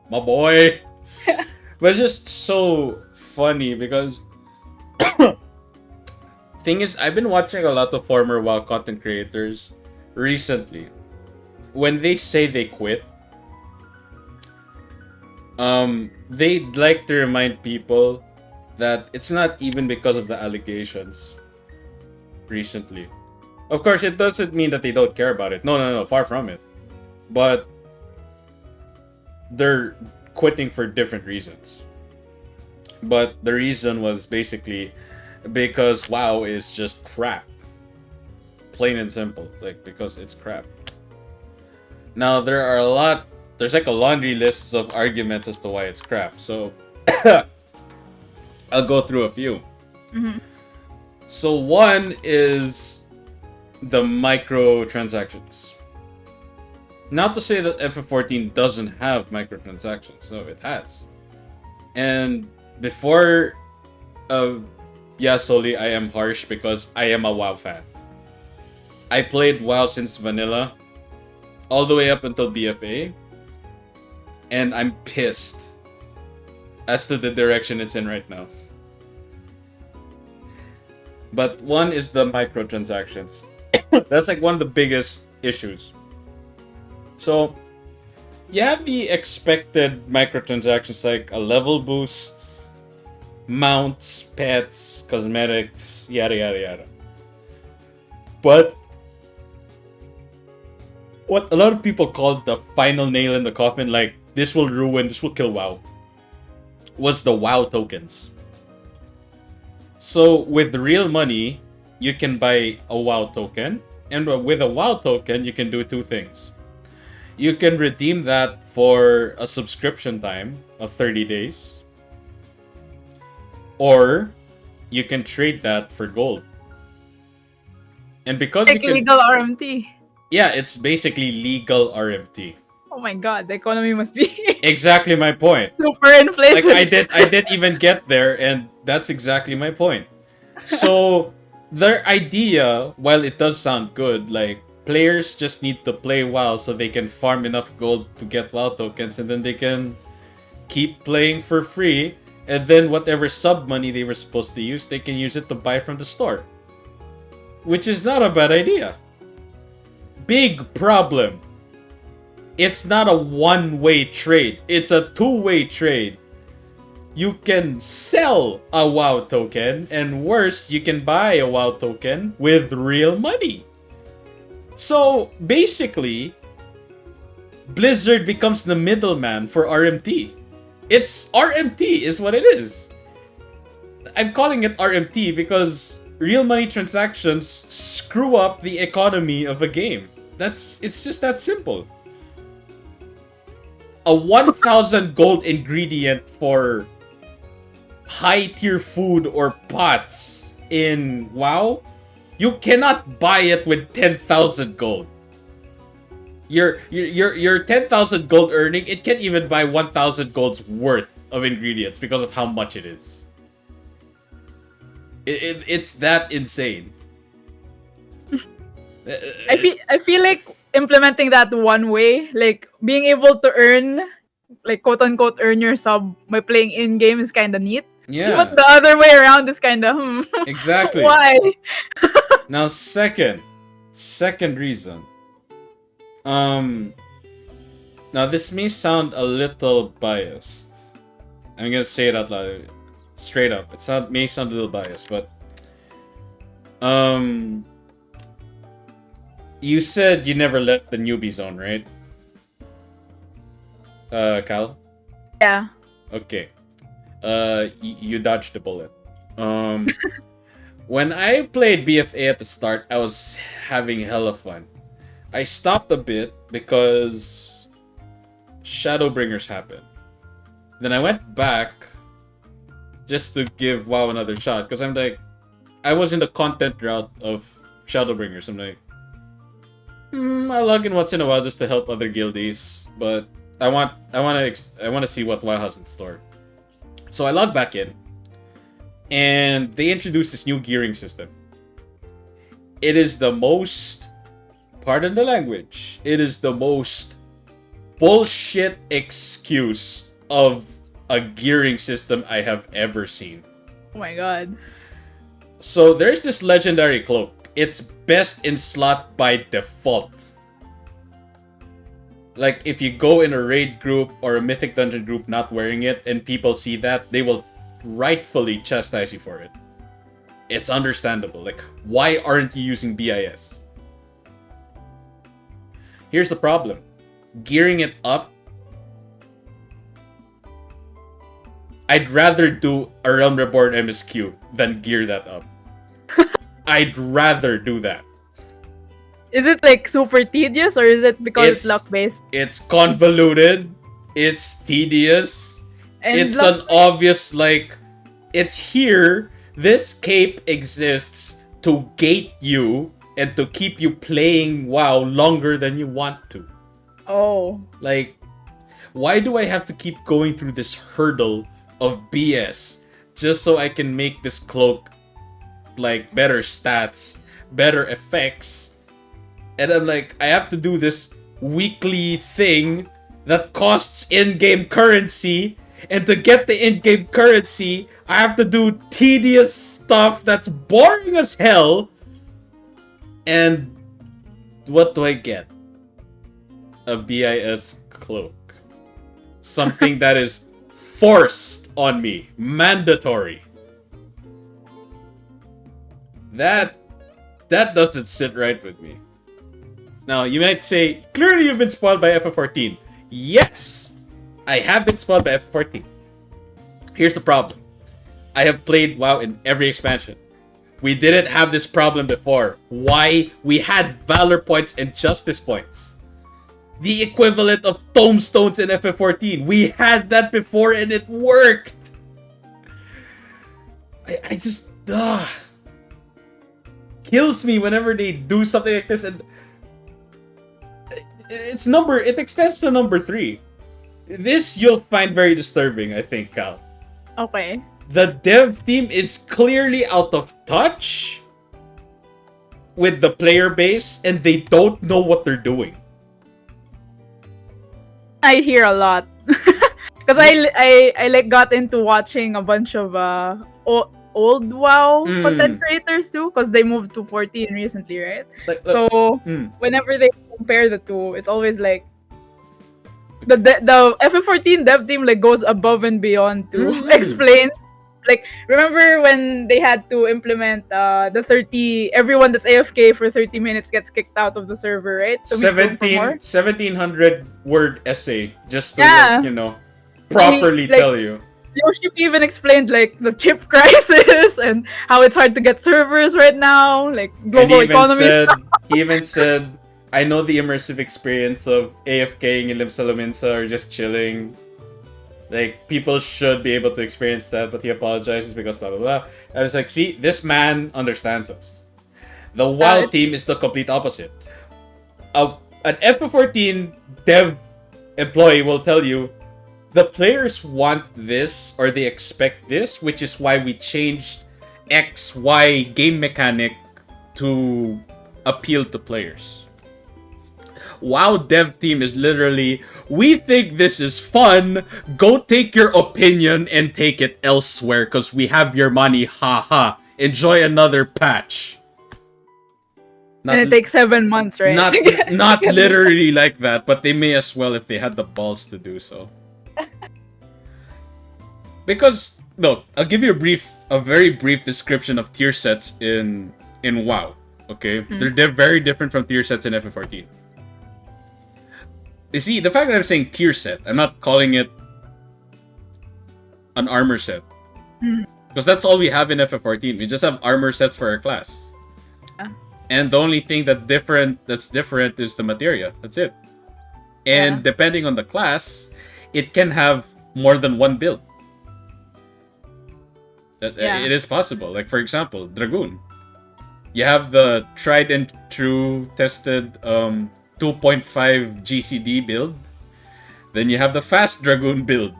My boy. But it's just so funny because thing is, I've been watching a lot of former WoW content creators recently. When they say they quit, they'd like to remind people that it's not even because of the allegations recently. Of course, it doesn't mean that they don't care about it. No, far from it. But they're quitting for different reasons. But the reason was basically because WoW is just crap. Plain and simple. Like, because it's crap. Now, there's like a laundry list of arguments as to why it's crap. So, I'll go through a few. So one is the microtransactions. Not to say that FF14 doesn't have microtransactions. No, it has. And before, solely I am harsh because I am a WoW fan. I played WoW since vanilla, all the way up until BFA, and I'm pissed as to the direction it's in right now. But one is the microtransactions. That's like one of the biggest issues. So, you have the expected microtransactions like a level boost, mounts, pets, cosmetics, yada yada yada. But what a lot of people called the final nail in the coffin, like this will kill WoW, was the WoW tokens. So with real money, you can buy a WoW token, and with a WoW token, you can do two things. You can redeem that for a subscription time of 30 days, or you can trade that for gold. And because like legal RMT. Yeah, it's basically legal RMT. Oh my god, the economy must be exactly my point. Super inflated. Like I didn't even get there, and that's exactly my point. So their idea, while it does sound good, like players just need to play WoW so they can farm enough gold to get WoW tokens, and then they can keep playing for free, and then whatever sub money they were supposed to use, they can use it to buy from the store. Which is not a bad idea. Big problem. it's not a one-way trade. It's a two-way trade. You can sell a WoW token, and worse, you can buy a WoW token with real money. So basically, Blizzard becomes the middleman for RMT. It's RMT is what it is. I'm calling it RMT because real money transactions screw up the economy of a game. It's just that simple. A 1,000 gold ingredient for high tier food or pots in WoW, you cannot buy it with 10,000 gold. Your 10,000 gold earning, it can't even buy 1,000 gold's worth of ingredients because of how much it is. It's that insane. I feel like implementing that one way, like being able to earn, like quote unquote, earn your sub by playing in game is kind of neat. Yeah. But the other way around is kind of Exactly. Why? Now, second reason. Now this may sound a little biased. I'm gonna say it out loud, straight up. May sound a little biased, but you said you never left the newbie zone, right? Cal? Yeah. Okay. You dodged the bullet. When I played BFA at the start, I was having hella fun. I stopped a bit because Shadowbringers happened. Then I went back just to give WoW another shot because I'm like, I was in the content route of Shadowbringers. I'm like, I log in once in a while just to help other guildies, but I want to see what WoW has in store. So I log back in, and they introduced this new gearing system. It is the most, pardon the language, it is the most bullshit excuse of a gearing system I have ever seen. Oh my god. So there's this legendary cloak. It's best in slot by default. Like, if you go in a raid group or a mythic dungeon group not wearing it and people see that, they will rightfully chastise you for it. It's understandable. Like, why aren't you using BIS? Here's the problem. Gearing it up, I'd rather do a Realm Reborn MSQ than gear that up. I'd rather do that. Is it like super tedious or is it because it's luck based? It's convoluted. It's tedious. And it's an obvious, like, it's here. This cape exists to gate you and to keep you playing WoW longer than you want to. Oh. Like, why do I have to keep going through this hurdle of BS just so I can make this cloak, like, better stats, better effects? And I'm like, I have to do this weekly thing that costs in-game currency. And to get the in-game currency, I have to do tedious stuff that's boring as hell. And what do I get? A BIS cloak. Something that is forced on me. Mandatory. That doesn't sit right with me. Now, you might say, clearly you've been spoiled by FF14. Yes! I have been spoiled by FF14. Here's the problem. I have played WoW in every expansion. We didn't have this problem before. Why? We had Valor points and Justice points. The equivalent of tomestones in FF14. We had that before and it worked. I just... kills me whenever they do something like this, and it extends to number 3. This you'll find very disturbing, I think, Cal. Okay. The dev team is clearly out of touch with the player base, and they don't know what they're doing. I hear a lot. Because I like got into watching a bunch of old WoW content creators too, because they moved to 14 recently, right? Whenever they compare the two, it's always like the FF14 dev team like goes above and beyond to Mm. explain. Like, remember when they had to implement the 30, everyone that's AFK for 30 minutes gets kicked out of the server, right? To make room for more? 1700 word essay just to, Yeah. properly Like, tell you. Yoshi even explained like the chip crisis and how it's hard to get servers right now, like global economy stuff. He even said, I know the immersive experience of AFKing in Limsa or just chilling. Like, people should be able to experience that, but he apologizes because blah blah blah. I was like, see, this man understands us. The WoW team is the complete opposite. An FF14 dev employee will tell you, the players want this or they expect this, which is why we changed XY game mechanic to appeal to players. WoW dev team is literally, we think this is fun, go take your opinion and take it elsewhere because we have your money, haha. Enjoy another patch. And it takes 7 months, right? Not literally like that, but they may as well if they had the balls to do so. Because, no, I'll give you a very brief description of tier sets in WoW. Okay, they're very different from tier sets in FF14. You see, the fact that I'm saying tier set, I'm not calling it an armor set, because that's all we have in FF14. We just have armor sets for our class, and the only thing that's different is the materia. That's it. And depending on the class, it can have more than one build. It is possible. Like, for example, Dragoon. You have the tried and true tested 2.5 GCD build. Then you have the fast Dragoon build,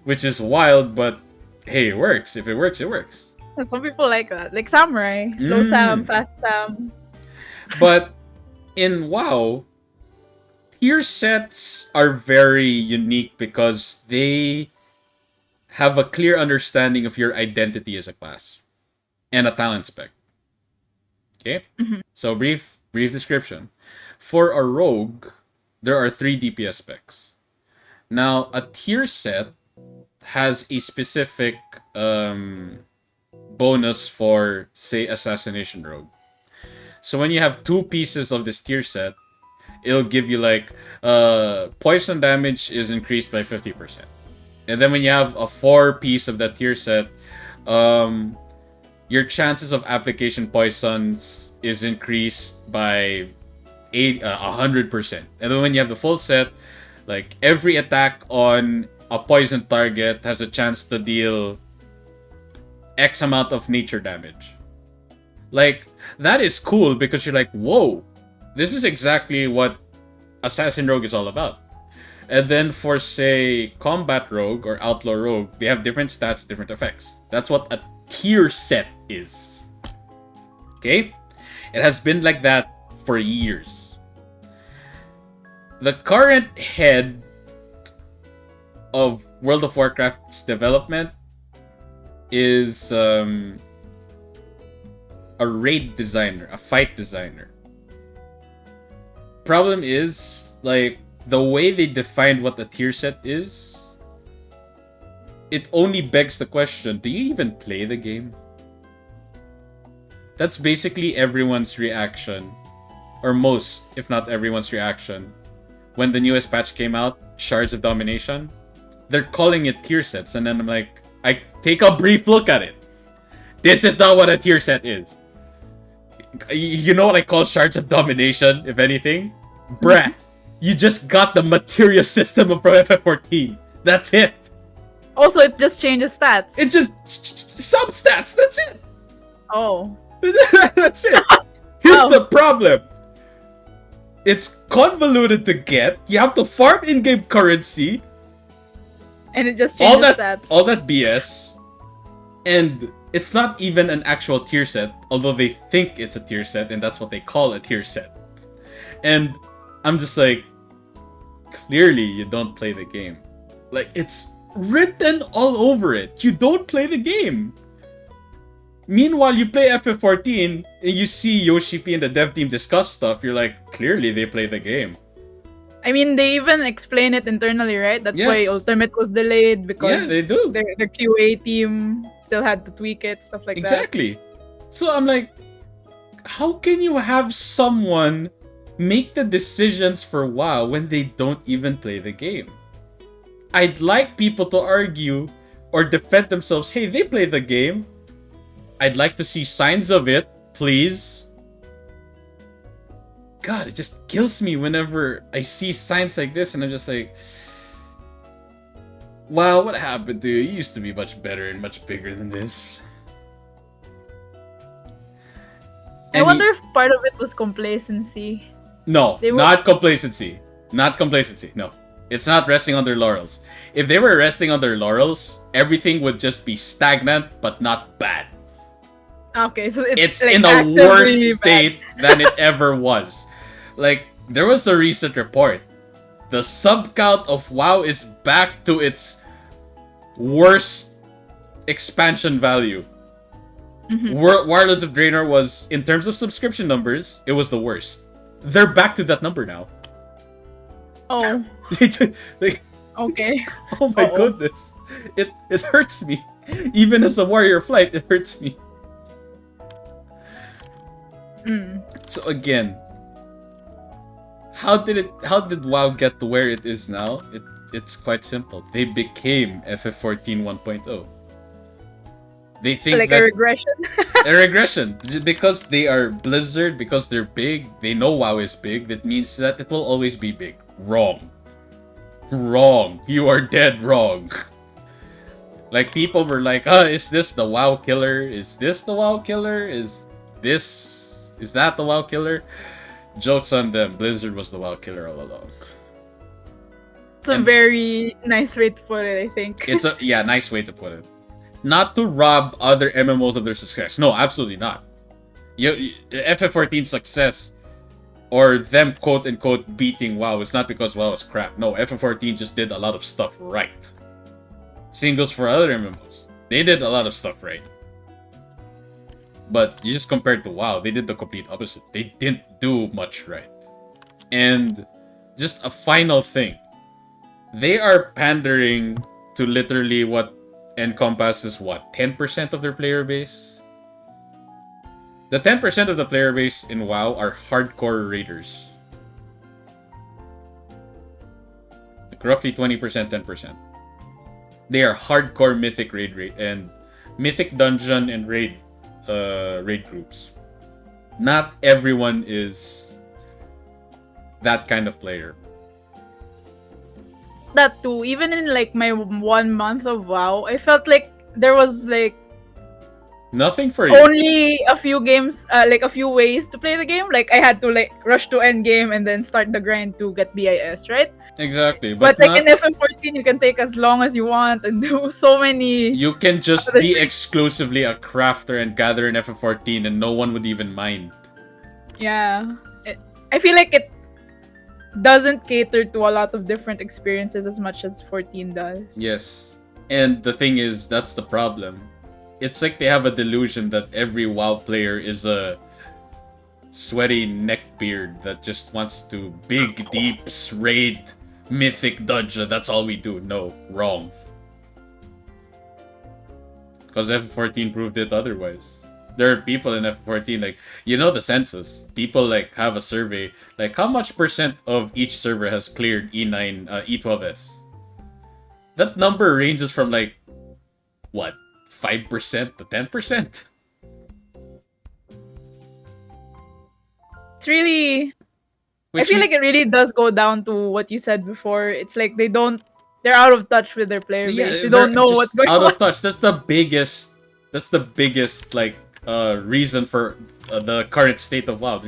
which is wild, but hey, it works. If it works, it works. And some people like that. Like Samurai. Slow Sam, fast Sam. But in WoW, tier sets are very unique because they have a clear understanding of your identity as a class and a talent spec. Okay? So brief description. For a rogue, there are 3 DPS specs. Now, a tier set has a specific bonus for, say, Assassination Rogue. So when you have 2 pieces of this tier set, it'll give you like poison damage is increased by 50%. And then when you have a 4 piece of that tier set, your chances of application poisons is increased by 100%. And then when you have the full set, like every attack on a poison target has a chance to deal X amount of nature damage. Like, that is cool because you're like, whoa, this is exactly what Assassin Rogue is all about. And then for, say, Combat Rogue or Outlaw Rogue, they have different stats, different effects. That's what a tier set is. Okay? It has been like that for years. The current head of World of Warcraft's development is a raid designer, a fight designer. Problem is, like, the way they defined what a tier set is, it only begs the question, do you even play the game? That's basically everyone's reaction, or most, if not everyone's reaction, when the newest patch came out, Shards of Domination. They're calling it tier sets, and then I'm like, I take a brief look at it. This is not what a tier set is. You know what I call Shards of Domination, if anything? Bruh. You just got the materia system from FF14. That's it. Also, it just changes stats. It just some stats. That's it. Oh. That's it. Here's the problem. It's convoluted to get. You have to farm in-game currency. And it just changes stats. All that BS. And it's not even an actual tier set, although they think it's a tier set, and that's what they call a tier set. And I'm just like, clearly you don't play the game. Like, it's written all over it. You don't play the game. Meanwhile, you play FF14 and you see Yoshi P and the dev team discuss stuff. You're like, clearly they play the game. I mean, they even explain it internally, right? That's why Yes. Ultimate was delayed Yeah, because they do. their QA team still had to tweak it, stuff like that. Exactly. So I'm like, how can you have someone make the decisions for WoW when they don't even play the game? I'd like people to argue or defend themselves. Hey, they play the game. I'd like to see signs of it, please. God, it just kills me whenever I see signs like this, and I'm just like, wow, what happened to you? You used to be much better and much bigger than this. I wonder if part of it was complacency. No, They were- not complacency. Not complacency. No. It's not resting on their laurels. If they were resting on their laurels, everything would just be stagnant but not bad. Okay, so It's like in a actively worse bad. state than it ever was. Like, there was a recent report. The sub count of WoW is back to its worst expansion value. Warlords of Draenor was, in terms of subscription numbers, it was the worst. They're back to that number now. Oh, Like, okay. oh my goodness. It hurts me. Even as a warrior of flight, it hurts me. So again, how did WoW get to where it is now? It's quite simple. They became FF14 1.0. They think Like that a regression. a regression because they are Blizzard, because they're big. They know WoW is big. That means that it will always be big. Wrong. You are dead wrong. Like, people were like, is this the WoW killer? Is this the WoW killer? Is that the WoW killer? Joke's on them. Blizzard was the WoW killer all along. It's a very nice way to put it, I think. It's a nice way to put it. Not to rob other MMOs of their success. No, absolutely not. FF14's success, or them quote unquote beating WoW, is not because WoW is crap. No, FF14 just did a lot of stuff right. Same goes for other MMOs. They did a lot of stuff right. But you just compared to WoW, they did the complete opposite. They didn't do much right. And just a final thing. They are pandering to literally what encompasses 10% of their player base? The 10% of the player base in WoW are hardcore raiders. Like roughly 20%, 10%. They are hardcore mythic raid and mythic dungeon and raid groups. Not everyone is that kind of player. That too, even in like my 1 month of WoW, I felt like there was like nothing for you. Only a few games, like a few ways to play the game. Like, I had to like rush to end game and then start the grind to get BIS, right? Exactly. But like in FF14, you can take as long as you want and do so many. You can just be exclusively a crafter and gather in FF14 and no one would even mind. Yeah. I feel like it doesn't cater to a lot of different experiences as much as 14 does. Yes. And the thing is, that's the problem. It's like they have a delusion that every WoW player is a sweaty neckbeard that just wants to big, deep, raid, mythic dungeon. That's all we do. No, wrong. Because FF14 proved it otherwise. There are people in FF14, like, the census. People, like, have a survey. Like, how much % of each server has cleared E9, E12S? That number ranges from, like, 5% to 10%? It's really... I feel like it really does go down to what you said before. It's like they're out of touch with their player base. They don't know what's going on. Out of touch. That's the biggest, like, reason for the current state of WoW.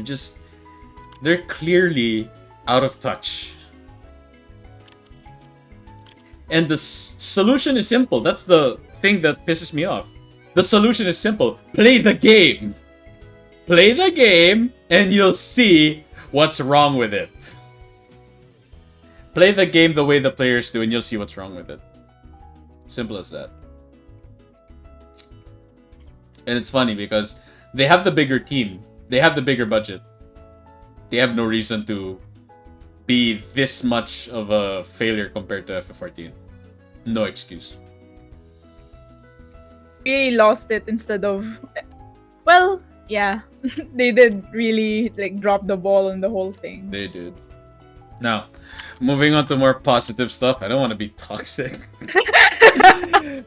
They're clearly out of touch. And the solution is simple. That's the thing that pisses me off. The solution is simple. Play the game. Play the game and you'll see what's wrong with it. Play the game the way the players do and you'll see what's wrong with it. Simple as that. And it's funny because they have the bigger team. They have the bigger budget. They have no reason to be this much of a failure compared to FF14. No excuse. Really lost it instead of, well, yeah, they did really like drop the ball on the whole thing. They did. Now, moving on to more positive stuff. I don't want to be toxic.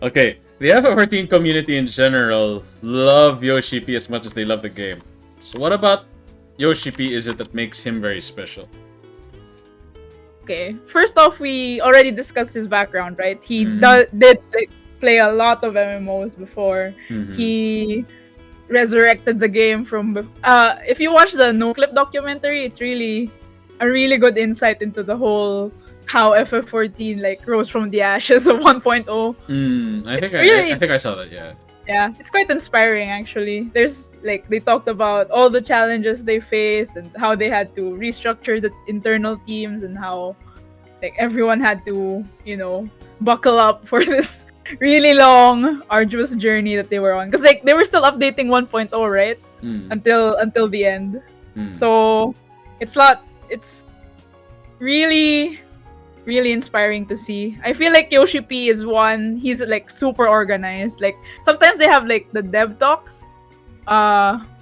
Okay, the FF14 community in general love Yoshi P as much as they love the game. So what about Yoshi P is it that makes him very special? Okay, first off, we already discussed his background, right? He Mhm. did like play a lot of MMOs before. Mhm. He resurrected the game from. If you watch the No Clip documentary, it's really a really good insight into the whole how FF14 like rose from the ashes of 1.0. I It's think really, I think I saw that. Yeah. yeah, it's quite inspiring actually. There's like they talked about all the challenges they faced and how they had to restructure the internal teams and how like everyone had to, buckle up for this really long, arduous journey that they were on. Because like they were still updating 1.0, right? Mm. Until the end. Mm. So it's really really inspiring to see. I feel like Yoshi P is one. He's like super organized. Like sometimes they have like the dev talks,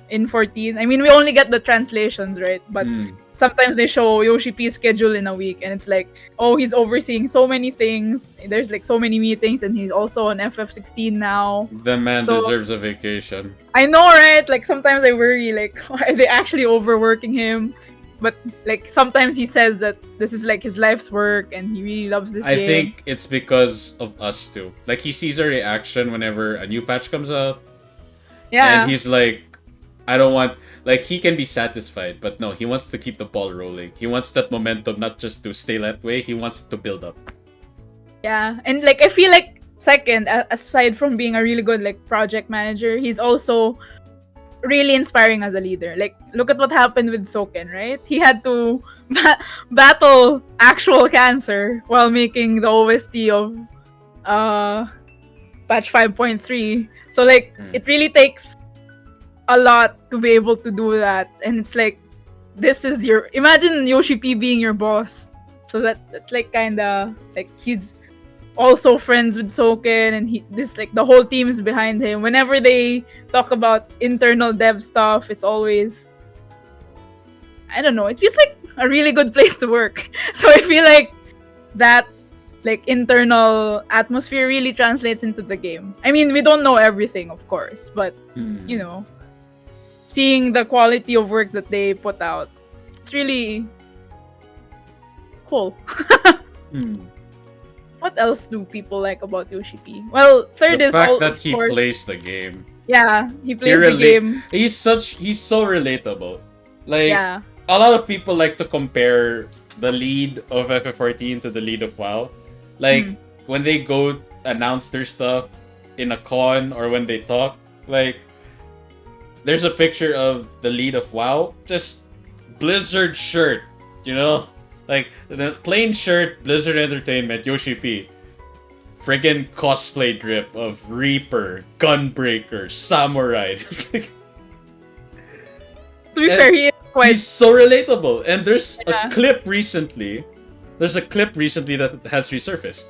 in 14. I mean, we only get the translations, right? But sometimes they show Yoshi P's schedule in a week, and it's like, oh, he's overseeing so many things. There's like so many meetings, and he's also on FF16 now. The man So- deserves a vacation. I know, right? Like sometimes I worry, like, are they actually overworking him? But like sometimes he says that this is like his life's work, and he really loves this I game. think it's because of us too. Like he sees our reaction whenever a new patch comes out, Yeah, and he's like, I don't want. Like he can be satisfied, but no, he wants to keep the ball rolling. He wants that momentum, not just to stay that way. He wants it to build up. yeah, and like I feel like second, aside from being a really good like project manager, he's also really inspiring as a leader. Like look at what happened with Soken, right? He had to battle actual cancer while making the OST of patch 5.3. So like it really takes a lot to be able to do that, and it's like this is your imagine Yoshi P being your boss. So that's like kind of like he's also friends with Soken, and this like the whole team is behind him. Whenever they talk about internal dev stuff, it's always, I don't know, it feels like a really good place to work. So I feel like that like internal atmosphere really translates into the game. I mean, we don't know everything, of course, but you know, seeing the quality of work that they put out, it's really cool. What else do people like about Yoshi P? Well, third The is fact all, that of he course, plays the game. yeah, he plays the game. He's so relatable. Like Yeah, a lot of people like to compare the lead of FF14 to the lead of WoW. Like when they go announce their stuff in a con or when they talk, like there's a picture of the lead of WoW, just Blizzard shirt, you know? Like the plain shirt, Blizzard Entertainment, Yoshi P. Friggin' cosplay drip of Reaper, Gunbreaker, Samurai. to be fair, he is quite. He's so relatable. And there's Yeah. a clip recently. There's a clip recently that has resurfaced.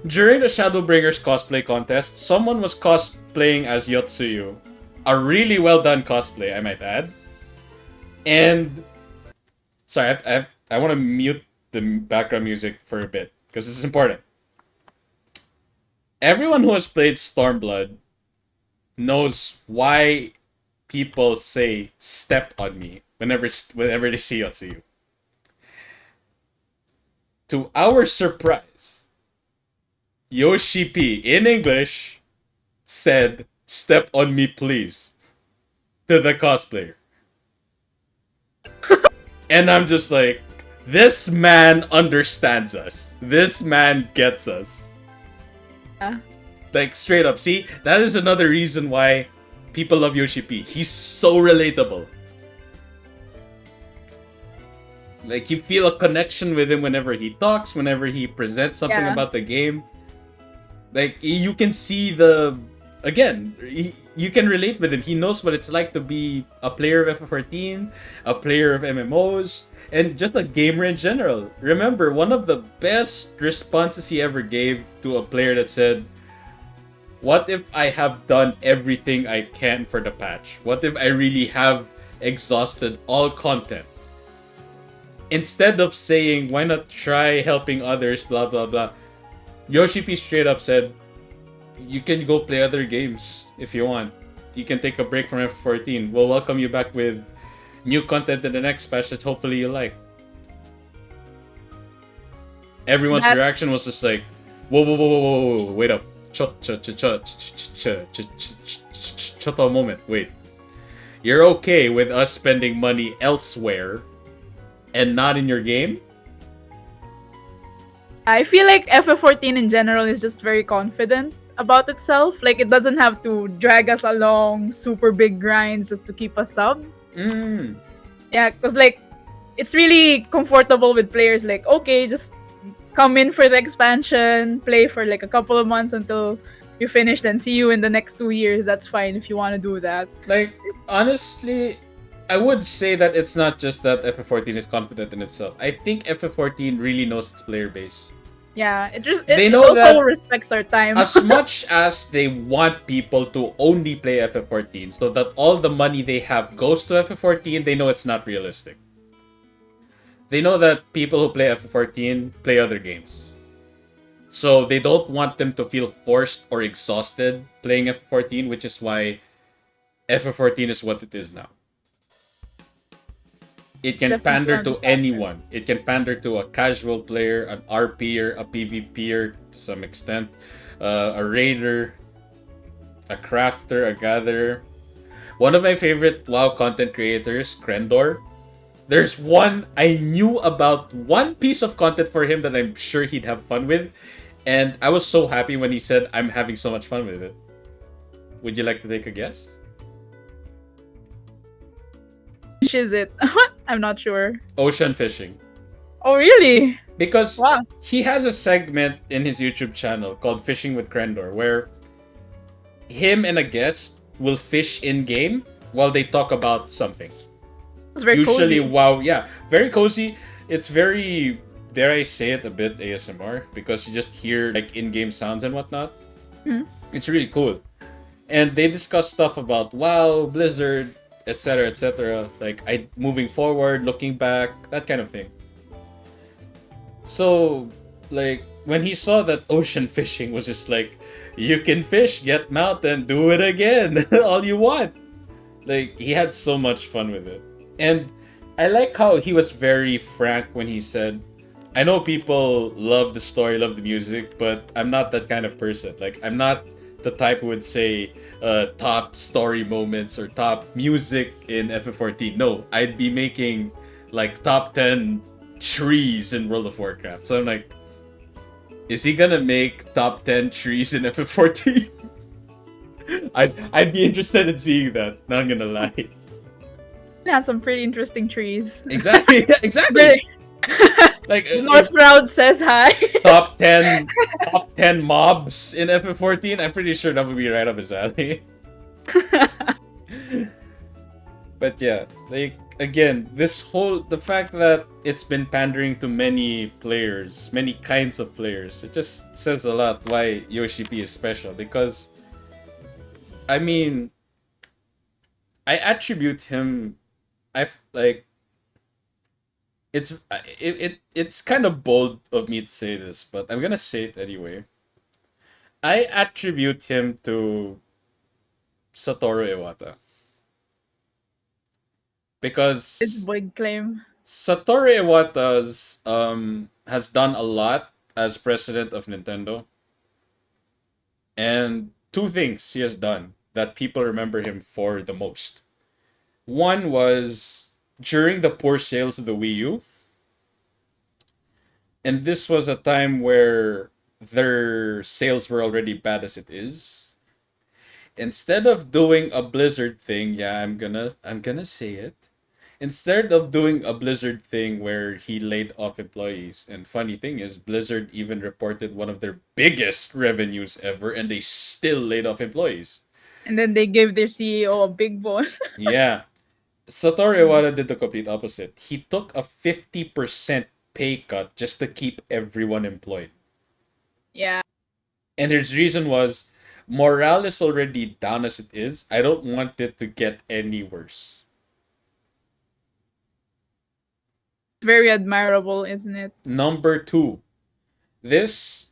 During the Shadowbringers cosplay contest, someone was cosplaying as Yotsuyu. A really well done cosplay, I might add. And sorry, I want to mute the background music for a bit because this is important. Everyone who has played Stormblood knows why people say "step on me" whenever they see Yotsuyu. To our surprise, Yoshi P in English said "step on me, please" to the cosplayer. And I'm just like, this man understands us. This man gets us. Yeah. Like, straight up. See, that is another reason why people love Yoshi P. He's so relatable. Like, you feel a connection with him whenever he talks, whenever he presents something Yeah. about the game. Like, you can see the... Again, you can relate with him. He knows what it's like to be a player of FF14, a player of MMOs. and just a gamer in general. Remember, one of the best responses he ever gave to a player that said, "What if I have done everything I can for the patch? What if I really have exhausted all content?" Instead of saying, "Why not try helping others, blah blah blah," Yoshi P straight up said, "You can go play other games if you want. You can take a break from F14. We'll welcome you back with new content in the next patch that hopefully you like." Everyone's That reaction was just like, "Whoa, whoa, whoa, whoa, whoa, whoa, wait up. Shut a moment. Wait. You're okay with us spending money elsewhere and not in your game?" I feel like FF14 in general is just very confident about itself. Like it doesn't have to drag us along super big grinds just to keep us sub. Mm. Yeah, because like it's really comfortable with players like, okay, just come in for the expansion, play for like a couple of months until you finish, then see you in the next 2 years. That's fine if you want to do that. Like, honestly, I would say that it's not just that FF14 is confident in itself. I think FF14 really knows its player base. Yeah, They it know also that respects our time. as much as they want people to only play FF14 so that all the money they have goes to FF14, they know it's not realistic. They know that people who play FF14 play other games. So they don't want them to feel forced or exhausted playing FF14, which is why FF14 is what it is now. It It's can definitely pander to understandable. anyone. It can pander to a casual player, an RPer, a PvPer to some extent, a raider, a crafter, a gatherer. One of my favorite WoW content creators, Krendor. There's one I knew about one piece of content for him that I'm sure he'd have fun with, and I was so happy when he said, "I'm having so much fun with it." Would you like to take a guess? Which is it? I'm not sure. Ocean fishing. Oh, really? Because Wow. he has a segment in his YouTube channel called Fishing with Krendor where him and a guest will fish in game while they talk about something. It's very Usually, cozy. wow, yeah, very cozy. It's very, dare I say it, a bit ASMR because you just hear like in-game sounds and whatnot. Mhm. It's really cool, and they discuss stuff about WoW, Blizzard, etc., etc. Like I moving forward, looking back, that kind of thing. So, like when he saw that ocean fishing was just like, you can fish, get mountain, do it again, all you want. Like he had so much fun with it. And I like how he was very frank when he said, "I know people love the story, love the music, but I'm not that kind of person. Like I'm not the type who would say top story moments or top music in FF14. No, I'd be making like top 10 trees in World of Warcraft." So I'm like, is he gonna make top 10 trees in FF14? I'd be interested in seeing that, not gonna lie. It has some pretty interesting trees. Exactly, exactly. Very- Like The North Round says hi. top 10 top 10 mobs in FF14, I'm pretty sure that would be right up his alley. But yeah, like again, this whole the fact that it's been pandering to many players, many kinds of players, it just says a lot why Yoshi P is special because I mean, I attribute him like it's kind of bold of me to say this, but I'm gonna say it anyway. I attribute him to Satoru Iwata It's because big claim. Satoru Iwata's has done a lot as president of Nintendo, and two things he has done that people remember him for the most. One was during the poor sales of the Wii U, and this was a time where their sales were already bad as it is. Instead of doing a Blizzard thing, yeah, I'm gonna say it. Instead of doing a Blizzard thing where he laid off employees, and funny thing is, Blizzard even reported one of their biggest revenues ever, and they still laid off employees. And then they gave their CEO a big bone. Yeah. Satoru Iwata did the complete opposite. He took a 50% pay cut just to keep everyone employed. Yeah. And his reason was morale is already down as it is. I don't want it to get any worse. Very admirable, isn't it? Number two, this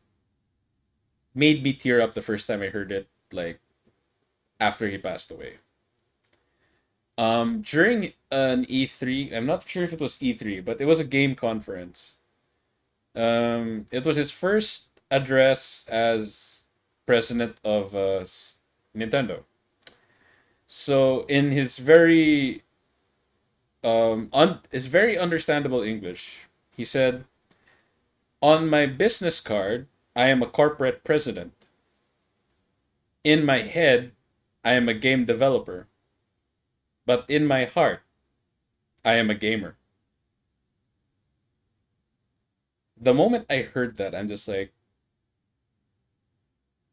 made me tear up the first time I heard it, like after he passed away. During an E3, I'm not sure if it was E3, but it was a game conference. It was his first address as president of Nintendo. So in his very understandable English, he said, "On my business card, I am a corporate president. In my head, I am a game developer. But in my heart, I am a gamer." The moment I heard that, I'm just like,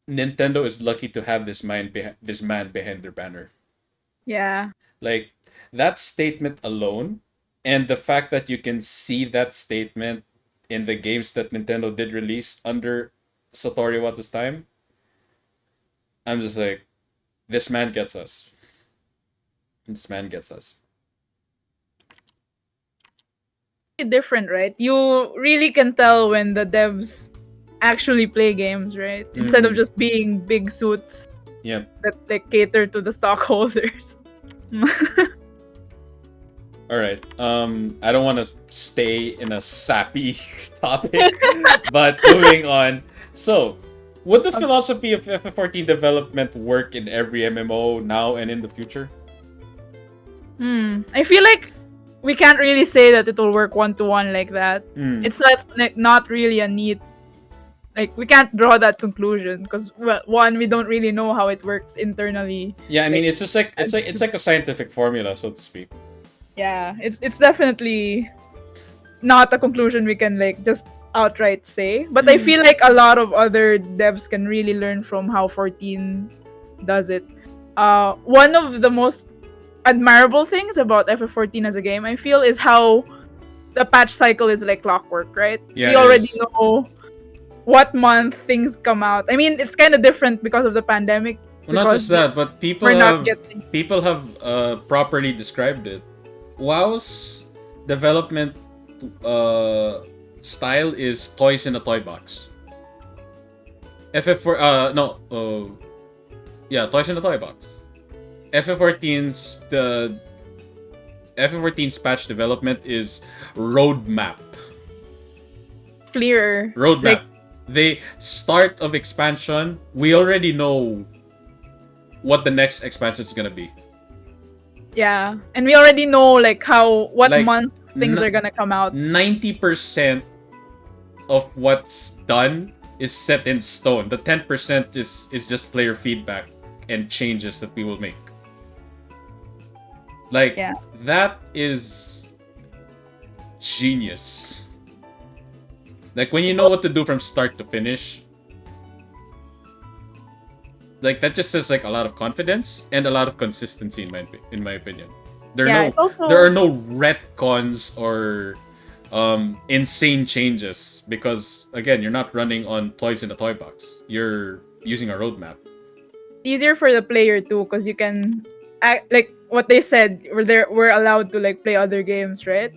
Nintendo is lucky to have this man behind their banner. Yeah. Like that statement alone, and the fact that you can see that statement in the games that Nintendo did release under Satoru Iwata's time, I'm just like, this man gets us. This man gets us. Different, right? You really can tell when the devs actually play games, right? Instead of Mhm. just being big suits Yep. that like cater to the stockholders. All right. I don't want to stay in a sappy topic, but moving on. So, would the philosophy of FF14 development work in every MMO now and in the future? I feel like we can't really say that it will work one-to-one like that. It's not really a neat, like we can't draw that conclusion because, well, one, we don't really know how it works internally. Yeah, I mean, it's just like it's like a scientific formula, so to speak. Yeah, it's definitely not a conclusion we can like just outright say. But I feel like a lot of other devs can really learn from how 14 does it. One of the most admirable things about FF14 as a game, I feel, is how the patch cycle is like clockwork, right? Yeah, we it already is. know what month things come out. I mean, it's kind of different because of the pandemic. Well, not just that, but we're not getting. people have properly described it. WoW's development style is toys in a toy box. FF4 no yeah, toys in a toy box. FF14's the FF14's patch development is roadmap. Clearer. Roadmap. The start of expansion, we already know what the next expansion is gonna be. Yeah, and we already know like what Like, months things are gonna come out. 90% of what's done is set in stone. The 10% is just player feedback and changes that we will make. Like, Yeah. that is genius. Like, when you know what to do from start to finish, like, that just says like a lot of confidence and a lot of consistency in my opinion. There are no retcons or insane changes because, again, you're not running on toys in a toy box. You're using a roadmap. Easier for the player too, because you can act like what they said. We're allowed to like play other games, right?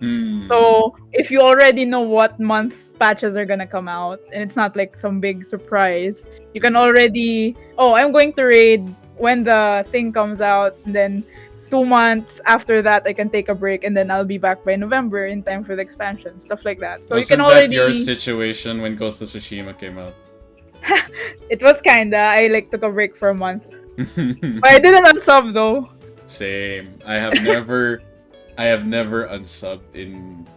So if you already know what months patches are gonna come out, and it's not like some big surprise, you can already. Oh, I'm going to raid when the thing comes out, and then 2 months after that, I can take a break, and then I'll be back by November in time for the expansion, stuff like that. So Wasn't you can that already. your situation when Ghost of Tsushima came out? It was kinda. I like took a break for a month, but I didn't unsub though. Same. I have never unsubbed in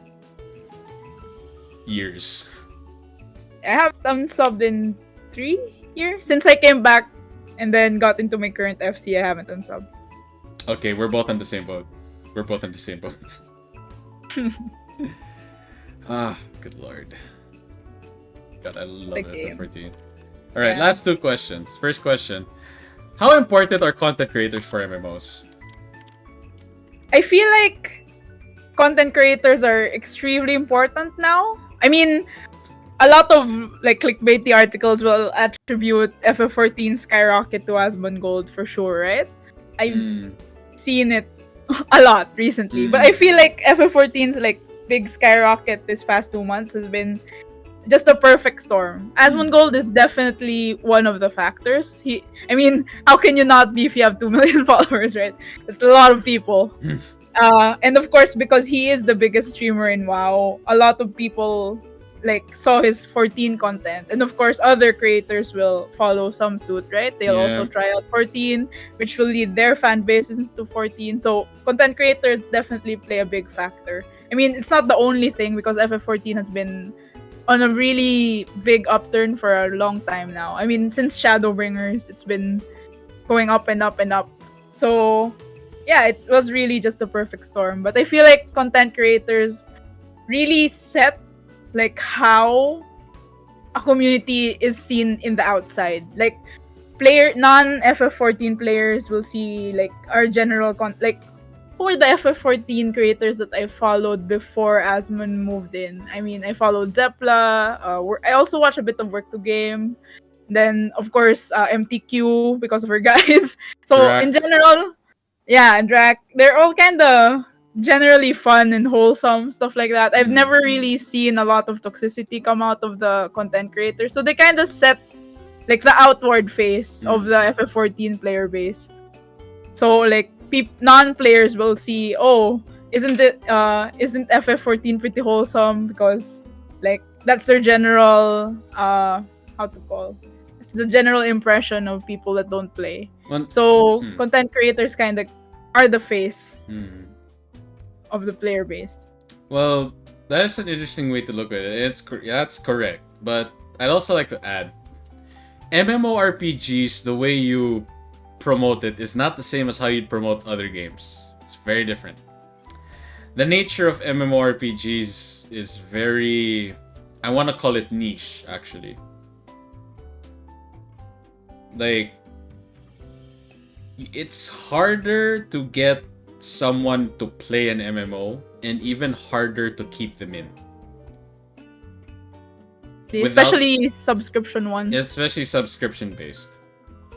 years. I have unsubbed in 3 years since I came back and then got into my current FC. I haven't unsubbed. Okay, we're both on the same boat. We're both on the same boat. Ah, good lord. God, I love FF14. Alright, last two questions. First question. How important are content creators for MMOs? I feel like content creators are extremely important now. I mean, a lot of like clickbaity articles will attribute FF14 skyrocket to Asmongold for sure, right? I've Mm. seen it a lot recently, but I feel like FF14's like big skyrocket this past 2 months has been just the perfect storm. Asmongold is definitely one of the factors. I mean, how can you not be if you have 2 million followers, right? It's a lot of people. And of course, because he is the biggest streamer in WoW, a lot of people like saw his 14 content, and of course, other creators will follow some suit, right? They'll also Yeah. try out 14, which will lead their fan bases to 14. So content creators definitely play a big factor. I mean, it's not the only thing because FF14 has been on a really big upturn for a long time now. I mean, since Shadowbringers, it's been going up and up and up. So yeah, it was really just the perfect storm. But I feel like content creators really set like how a community is seen in the outside. Like non FF14 players will see like our general like who are the FF14 creators that I followed before Asmon moved in. I mean, I followed Zepla. I also watch a bit of Work to Game. Then of course MTQ because of her guides. So in Drac. general, yeah, and Drac, they're all kind of generally fun and wholesome, stuff like that. I've never really seen a lot of toxicity come out of the content creators. So they kind of set like the outward face of the FF14 player base. So like non-players will see, oh, isn't FF14 pretty wholesome because like that's their general how to call it's the general impression of people that don't play. So content creators kind of are the face of the player base. Well, that is an interesting way to look at it. That's correct, but I'd also like to add, MMORPGs, the way you promote it is not the same as how you'd promote other games. It's very different. The nature of MMORPGs is very, I want to call it niche, actually. Like, it's harder to get someone to play an MMO and even harder to keep them in. Especially subscription ones. Especially subscription based.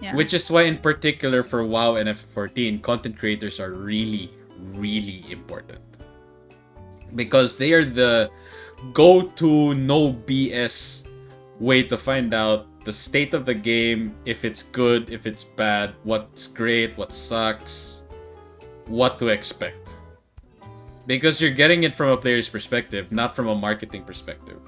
Yeah. Which is why in particular for WoW and FF14, content creators are really, really important. Because they are the go-to, no BS way to find out the state of the game, if it's good, if it's bad, what's great, what sucks, what to expect. Because you're getting it from a player's perspective, not from a marketing perspective.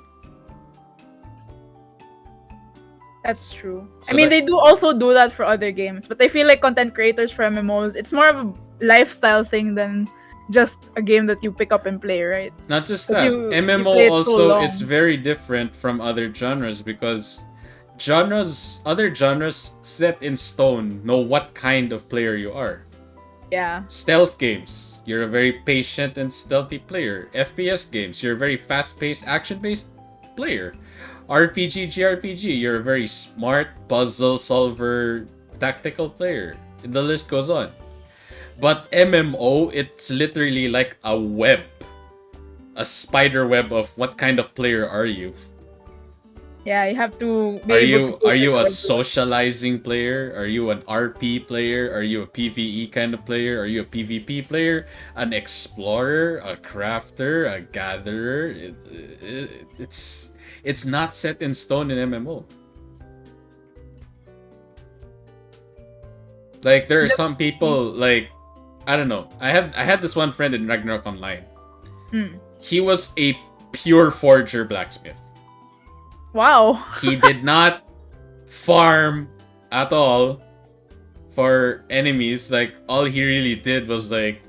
That's true. So I mean, they do also do that for other games, but I feel like content creators for MMOs, it's more of a lifestyle thing than just a game that you pick up and play, right? Not just that. MMO also, it's very different from other genres because other genres set in stone know what kind of player you are. Yeah. Stealth games, you're a very patient and stealthy player. FPS games, you're a very fast-paced, action-based player. RPG, JRPG, you're a very smart puzzle solver, tactical player. The list goes on. But MMO, it's literally like a web. A spider web of what kind of player are you? Yeah, you have to be Are you a socializing player? Are you an RP player? Are you a PvE kind of player? Are you a PvP player? An explorer? A crafter? A gatherer? It's not set in stone in MMO. Like there are some people like I don't know. I had this one friend in Ragnarok Online. He was a pure forger blacksmith. Wow. He did not farm at all for enemies. Like all he really did was like,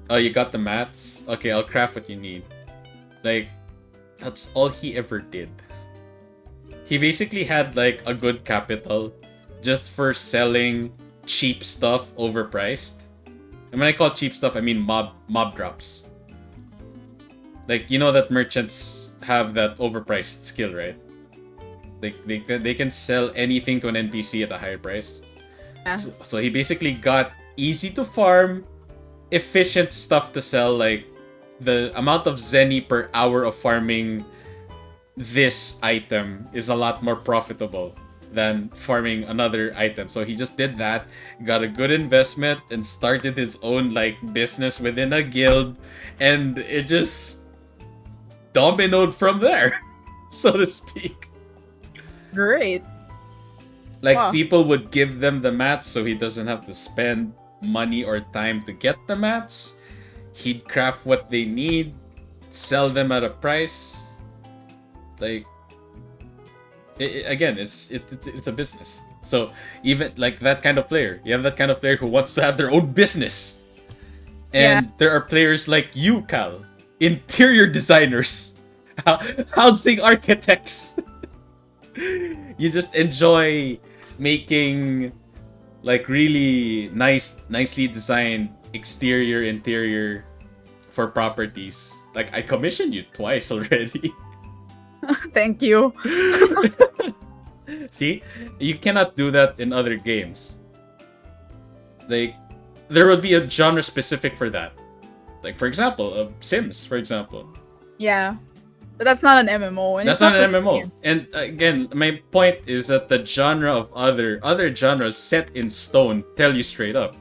oh, you got the mats? Okay, I'll craft what you need. Like that's all he ever did. He basically had like a good capital just for selling cheap stuff overpriced. And when I call cheap stuff, I mean mob drops. Like, you know that merchants have that overpriced skill, right? They can sell anything to an NPC at a higher price. Yeah. So he basically got easy to farm, efficient stuff to sell. Like the amount of zenny per hour of farming this item is a lot more profitable than farming another item. So he just did that, got a good investment, and started his own like business within a guild, and it just dominoed from there, so to speak. Great. Like Wow. people would give them the mats so he doesn't have to spend money or time to get the mats. He'd craft what they need, sell them at a price. Like again, it's a business. So even like that kind of player, you have that kind of player who wants to have their own business. And there are players like you, Cal, interior designers, housing architects. You just enjoy making like really nicely designed exterior, interior for properties. Like I commissioned you twice already. Thank you. See, you cannot do that in other games. Like there would be a genre specific for that. Like for example, Sims, for example. Yeah. But that's not an MMO. And That's it's not not an the MMO. same. And again, my point is that the genre of other genres set in stone tell you straight up.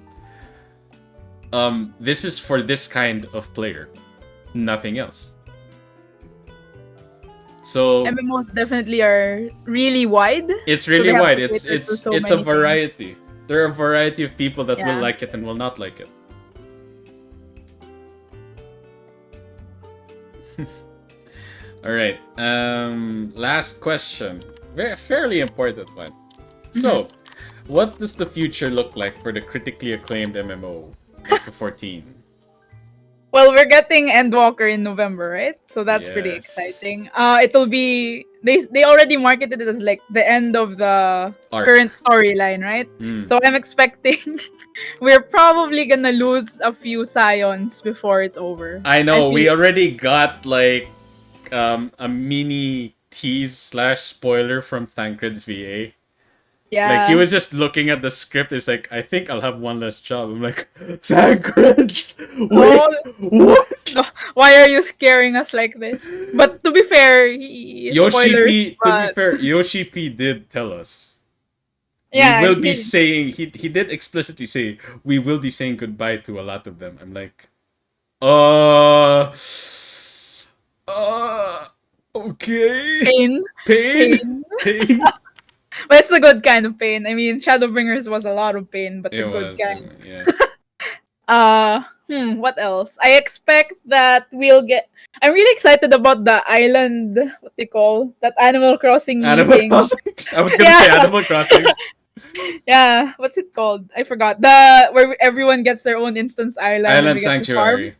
This is for this kind of player, nothing else. So MMOs definitely are really wide. it's so really they have wide. to It's cater to it's so it's a many variety. There are a variety of people that will Yeah. like it and will not like it. All right. Last question. Fairly important one. So, what does the future look like for the critically acclaimed MMO FF14? Well, we're getting Endwalker in November, right? So that's pretty Yes. exciting. It'll be they already marketed it as like the end of the Arc. current storyline, right? Mm. So I'm expecting we're probably gonna lose a few Scions before it's over. I know we feel- already got like a mini tease / spoiler from Thancred's VA. Yeah. Like he was just looking at the script. It's like, I think I'll have one less job. I'm like, Thancred, wait, what? Why are you scaring us like this? But to be fair, Yoshi spoilers, P. To but be fair, Yoshi P. did tell us. yeah, We will be saying he did explicitly say we will be saying goodbye to a lot of them. I'm like, okay. pain. Pain. But it's the good kind of pain. I mean, Shadowbringers was a lot of pain, but the It good was, kind. yeah. What else? I expect that we'll get. I'm really excited about the island. What they call that Animal Crossing Animal meeting. Crossing. I was gonna Yeah. say Animal Crossing. Yeah, what's it called? I forgot. The where everyone gets their own instance island. and Island we get to farm. Sanctuary.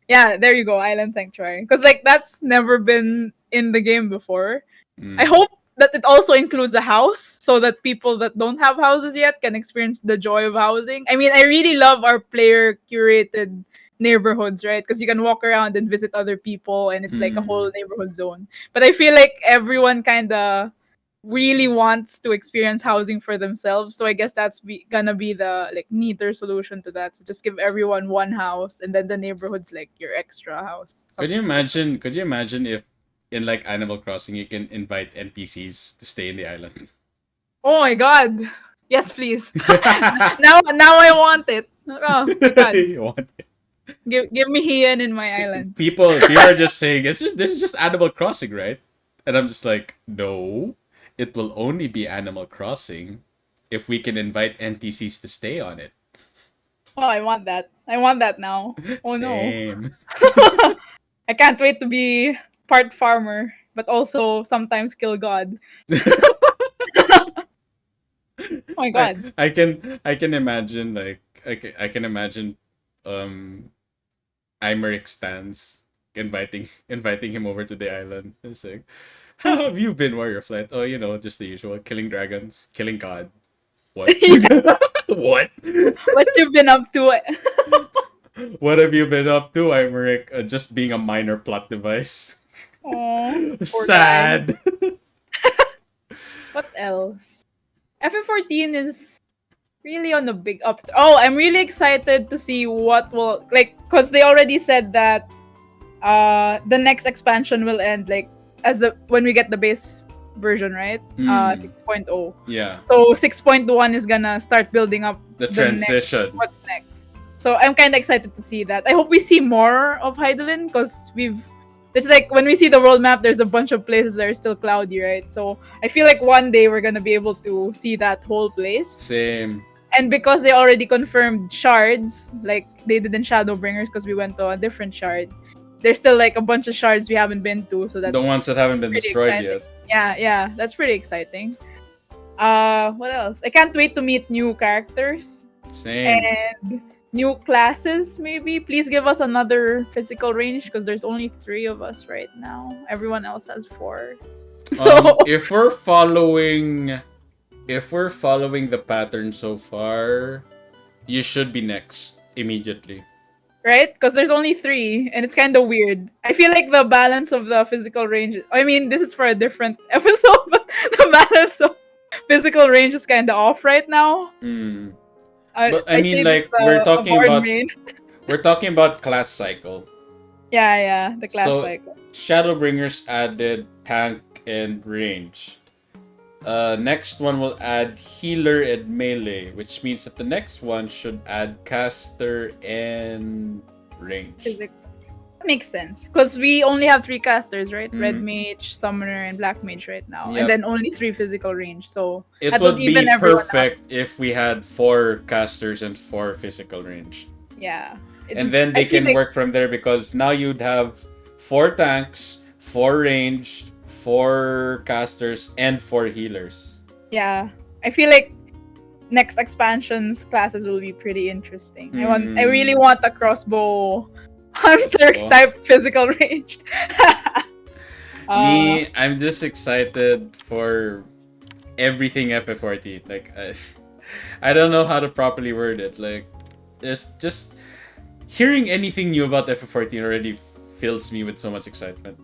Yeah, there you go, Island Sanctuary. Because like that's never been in the game before. Mm. I hope that it also includes a house so that people that don't have houses yet can experience the joy of housing. I mean, I really love our player curated neighborhoods, right? Because you can walk around and visit other people and it's like a whole neighborhood zone. But I feel like everyone kind of really wants to experience housing for themselves. So I guess that's gonna be the like neater solution to that. So just give everyone one house and then the neighborhood's like your extra house. Could you imagine? Could you imagine if in like Animal Crossing you can invite NPCs to stay in the island? Oh my god! Yes, please. now I want it. Oh my god! You want it? Give me Hian in my island. People are just saying this is just Animal Crossing, right? And I'm just like, no, it will only be Animal Crossing if we can invite NPCs to stay on it. Oh, I want that. I want that now. Oh Same. no. I can't wait to be part farmer, but also sometimes kill God. Oh my god. I can imagine like I can imagine Imeric stands inviting him over to the island and saying, "How have you been, Warrior Flight?" Oh, you know, just the usual: killing dragons, killing God. What? What? What you've been up to? What have you been up to, Imeric? Just being a minor plot device. Oh, Sad. what else? FF14 is really on a big up. Oh, I'm really excited to see what will like because they already said that the next expansion will end like as the when we get the base version, right? 6.0. Yeah. So 6.1 is gonna start building up The next transition. what's next. So I'm kind of excited to see that. I hope we see more of Heidelin because it's like when we see the world map, there's a bunch of places that are still cloudy, right? So I feel like one day we're gonna be able to see that whole place. Same. And because they already confirmed shards, like they did in Shadowbringers, because we went to a different shard. There's still like a bunch of shards we haven't been to, so that's The ones that haven't been pretty destroyed exciting. yet. Yeah, that's pretty exciting. What else? I can't wait to meet new characters Same. and new classes. Maybe please give us another physical range because there's only 3 of us right now. Everyone else has 4. So if we're following the pattern so far, you should be next immediately. right? Because there's only 3, and it's kind of weird. I feel like the balance of the physical range. I mean, this is for a different episode, but the balance of physical range is kind of off right now. But I mean, say like this, we're a talking board about main. we're talking about class cycle. Yeah, the class So, cycle. Shadowbringers added tank and range. Next one will add healer and melee, which means that the next one should add caster and range. That makes sense because we only have 3 casters, right? Red mage, summoner, and black mage right now, and then only 3 physical range. So it would be perfect if we had 4 casters and 4 physical range. Yeah. And then they can work from there because now you'd have 4 tanks, 4 ranged, 4 casters, and 4 healers. Yeah. I feel like next expansion's classes will be pretty interesting. I really want a crossbow hunter type physical ranged. Me, I'm just excited for everything FF14. Like, I don't know how to properly word it. Like, it's just hearing anything new about FF14 already fills me with so much excitement.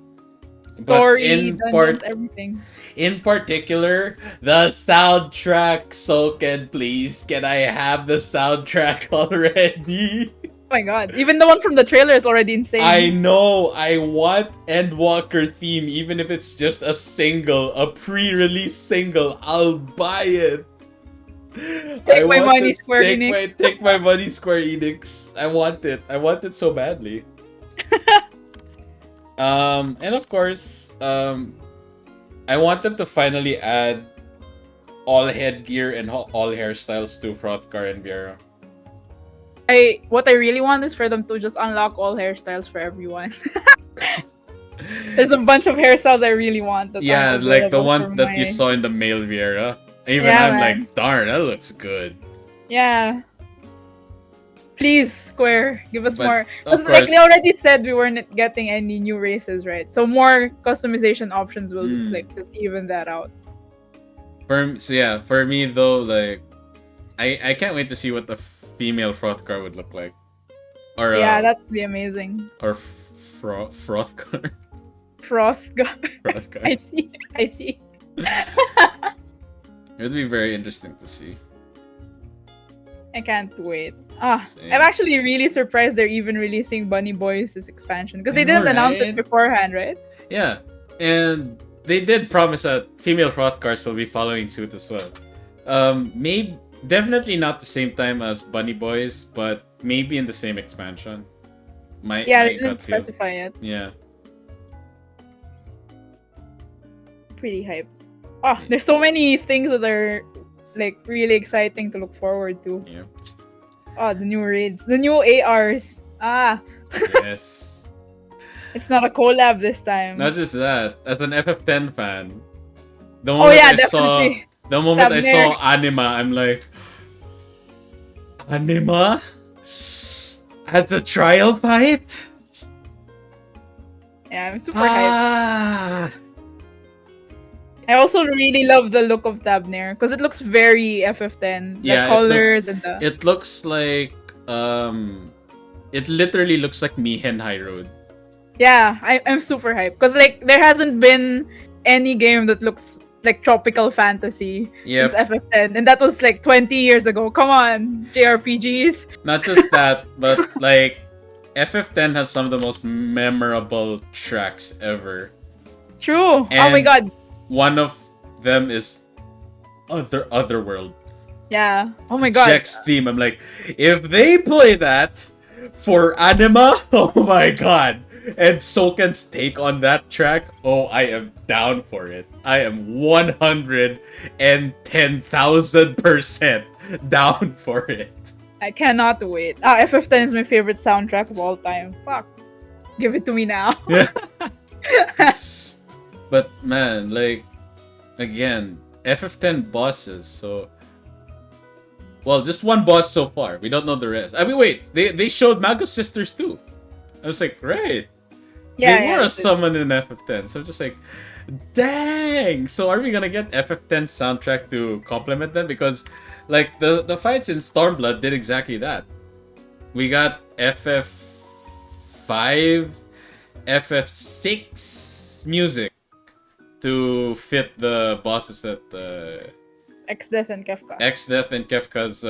But Story, dungeons, everything. In particular, the soundtrack. So please, can I have the soundtrack already? Oh my god. Even the one from the trailer is already insane. I know. I want Endwalker theme, even if it's just a single, a pre-release single. I'll buy it. Take my money, Square Enix. Take my money, Square Enix. I want it. I want it so badly. And of course, I want them to finally add all headgear and all hairstyles to Hrothgar and Viera. What I really want is for them to just unlock all hairstyles for everyone. There's a bunch of hairstyles I really want. Yeah, like the one that you saw in the male Viera. Even I'm like, darn, that looks good. Yeah. Please, Square, give us more. Because like they already said we weren't getting any new races, right? So more customization options will like just even that out. For me though, like I can't wait to see what the female Hrothgar would look like. Or that'd be amazing. Or Hrothgar. Hrothgar. I see. It would be very interesting to see. I can't wait. I'm actually really surprised they're even releasing Bunny Boys this expansion because they didn't announce it beforehand, right? Yeah, and they did promise that female Hrothgars will be following suit as well. Maybe definitely not the same time as Bunny Boys, but maybe in the same expansion. They didn't specify it. Yeah. Pretty hype. There's so many things that are like really exciting to look forward to. Yeah. The new raids, the new ARs. Yes. It's not a collab this time. Not just that. As an FF10 fan, the moment I saw Anima, I'm like, Anima as a trial fight. Yeah, I'm super hyped. I also really love the look of Tabner because it looks very FF10. The colors and the... It looks like it literally looks like Mihen High Road. Yeah, I'm super hyped because like there hasn't been any game that looks like tropical fantasy Yep. since FF10, and that was like 20 years ago. Come on, JRPGs. Not just that, but like FF10 has some of the most memorable tracks ever. True. Oh my And god. one of them is Otherworld. Yeah. Oh my god. Jack's theme. I'm like, if they play that for anima, oh my god. And Soken's take on that track, oh, I am down for it. I am 110,000% down for it. I cannot wait. FF10 is my favorite soundtrack of all time. Fuck. Give it to me now. Yeah. But man, like, again, FF10 bosses, so... Well, just one boss so far. We don't know the rest. I mean, wait, they showed Mago's sisters too. I was like, great. Yeah, They were a summon in FF10, so I'm just like, dang! So are we gonna get FF10 soundtrack to complement them? Because, like, the fights in Stormblood did exactly that. We got FF5, FF6 music to fit the bosses that X-Death and Kefka. X-Death and Kefka's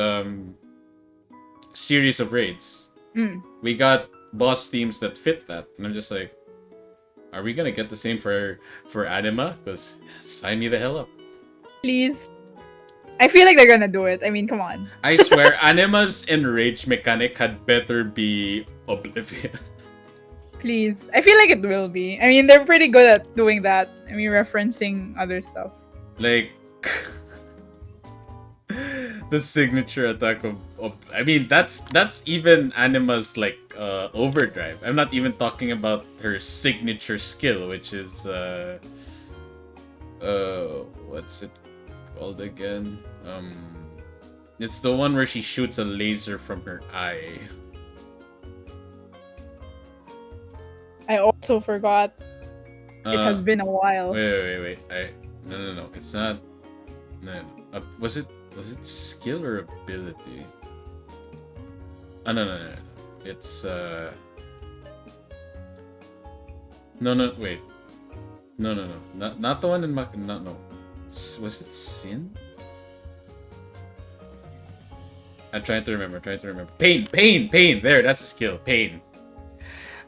series of raids. We got boss themes that fit that, and I'm just like, are we gonna get the same for Anima? Because sign me the hell up. Please. I feel like they're gonna do it. I mean, come on. I swear, Anima's enrage mechanic had better be Oblivion. Please. I feel like it will be. I mean, they're pretty good at doing that. I mean, referencing other stuff. Like, the signature attack of I mean, that's even Anima's like overdrive. I'm not even talking about her signature skill, which is what's it called again? It's the one where she shoots a laser from her eye. I also forgot. It has been a while. Wait. No. It's not. No. Was it skill or ability? Oh, no. It's No, wait. No. Not the one in Mak. No. Was it Sin? I'm trying to remember. Pain. There, that's a skill. Pain.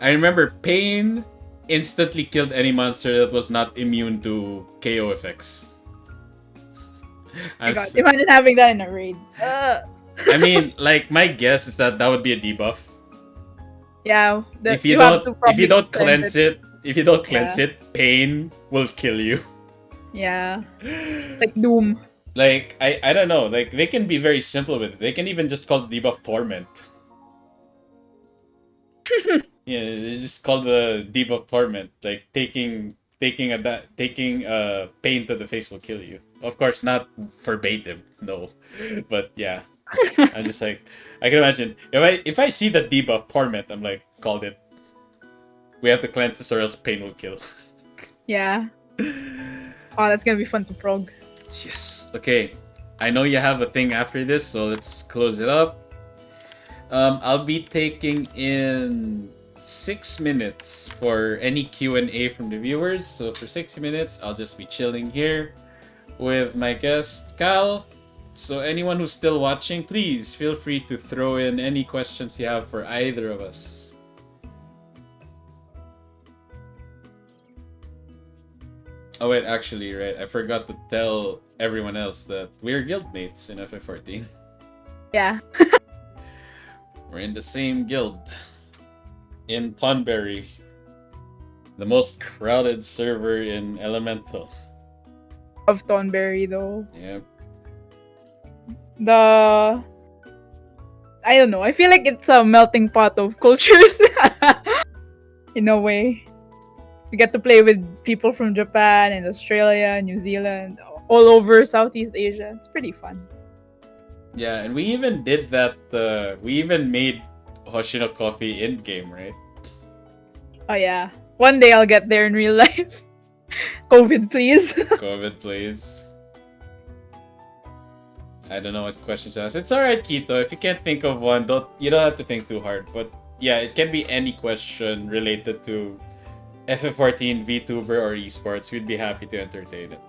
I remember Pain instantly killed any monster that was not immune to KO effects. Oh my god, imagine having that in a raid. I mean, like, my guess is that would be a debuff. Yeah. If you don't cleanse it, Pain will kill you. Yeah. Like Doom. Like, I don't know. Like, they can be very simple with it. They can even just call the debuff Torment. Yeah, they just call the debuff Torment. Like, taking pain to the face will kill you. Of course, not verbatim, no. But yeah, I'm just like, I can imagine if I see the debuff Torment, I'm like, called it. We have to cleanse this or else pain will kill. Yeah. Oh, that's gonna be fun to prog. Yes. Okay. I know you have a thing after this, so let's close it up. I'll be taking in 6 minutes for any Q&A from the viewers. So for 60 minutes, I'll just be chilling here with my guest, Cal. So anyone who's still watching, please feel free to throw in any questions you have for either of us. Oh wait, actually, right, I forgot to tell everyone else that we're guildmates in FF14. Yeah. We're in the same guild. In Tonberry. The most crowded server in Elemental. Of Thornberry though. Yep. I don't know. I feel like it's a melting pot of cultures. In a way. You get to play with people from Japan and Australia, New Zealand, all over Southeast Asia. It's pretty fun. Yeah, and we even did that. We even made Hoshino Coffee in game, right? Oh yeah. One day I'll get there in real life. COVID, please. COVID, please. I don't know what questions to ask. It's alright, Kito. If you can't think of one, you don't have to think too hard. But yeah, it can be any question related to FF14, VTuber, or esports. We'd be happy to entertain it.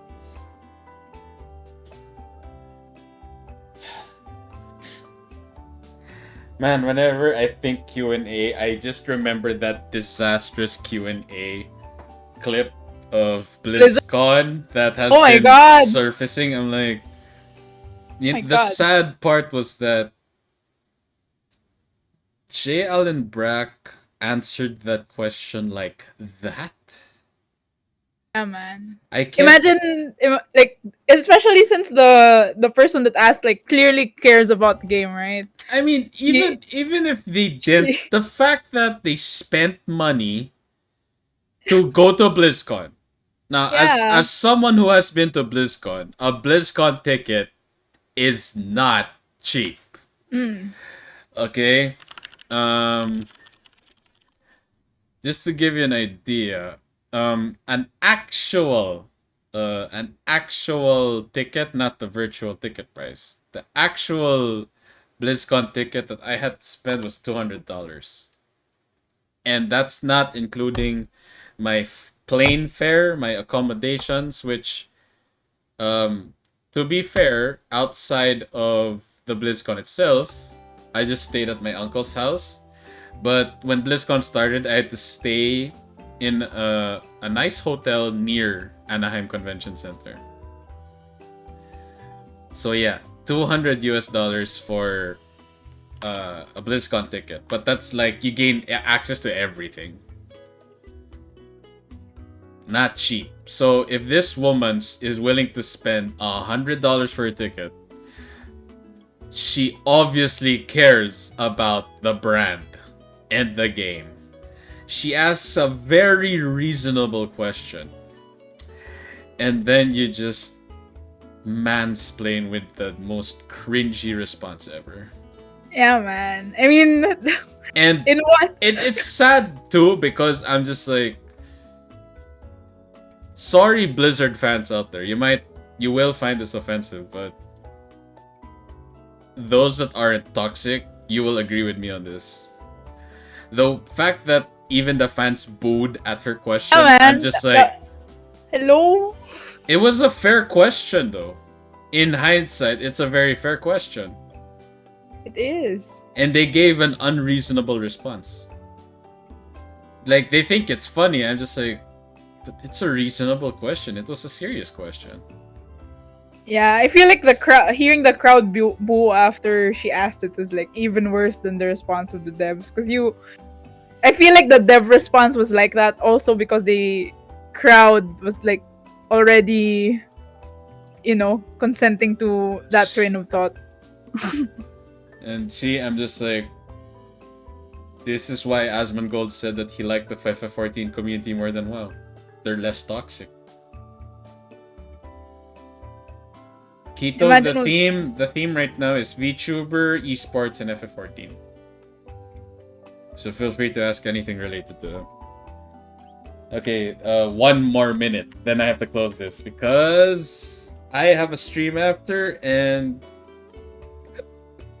Man, whenever I think Q&A, I just remember that disastrous Q&A clip of Blizzard. BlizzCon that has Oh my been god. surfacing. I'm like, My the god. sad part was that J. Allen Brack answered that question like that. Yeah, man. I can't. Imagine, like, especially since the person that asked like clearly cares about the game, right? I mean, She, even if they didn't, she the fact that they spent money to go to BlizzCon. Now, yeah. as someone who has been to BlizzCon, a BlizzCon ticket is not cheap. Mm. Okay, um, just to give you an idea, an actual ticket, not the virtual ticket price. The actual BlizzCon ticket that I had to spend was $200, and that's not including my plane fare, my accommodations, which, um, to be fair, outside of the BlizzCon itself, I just stayed at my uncle's house. But when BlizzCon started, I had to stay in a nice hotel near Anaheim Convention Center. So yeah, $200 for a BlizzCon ticket. But that's like you gain access to everything. Not cheap. So if this woman is willing to spend $100 for a ticket, she obviously cares about the brand and the game. She asks a very reasonable question. And then you just mansplain with the most cringy response ever. Yeah, man. I mean, And in what? it's sad too because I'm just like, sorry Blizzard fans out there. You will find this offensive, but those that aren't toxic, you will agree with me on this. The fact that even the fans booed at her question, Yeah, I'm man. just like, Hello. it was a fair question though. In hindsight, it's a very fair question. It is. And they gave an unreasonable response. Like, they think it's funny. I'm just like, but it's a reasonable question. It was a serious question. Yeah, I feel like the crowd, hearing the crowd boo after she asked it was like even worse than the response of the devs. Because I feel like the dev response was like that also because the crowd was like already, consenting to that train of thought. And see, I'm just like, this is why Asmongold said that he liked the FF14 community more than WoW. They're less toxic. Kito, the theme right now is VTuber, esports, and FF14. So feel free to ask anything related to them. Okay, one more minute, then I have to close this because I have a stream after, and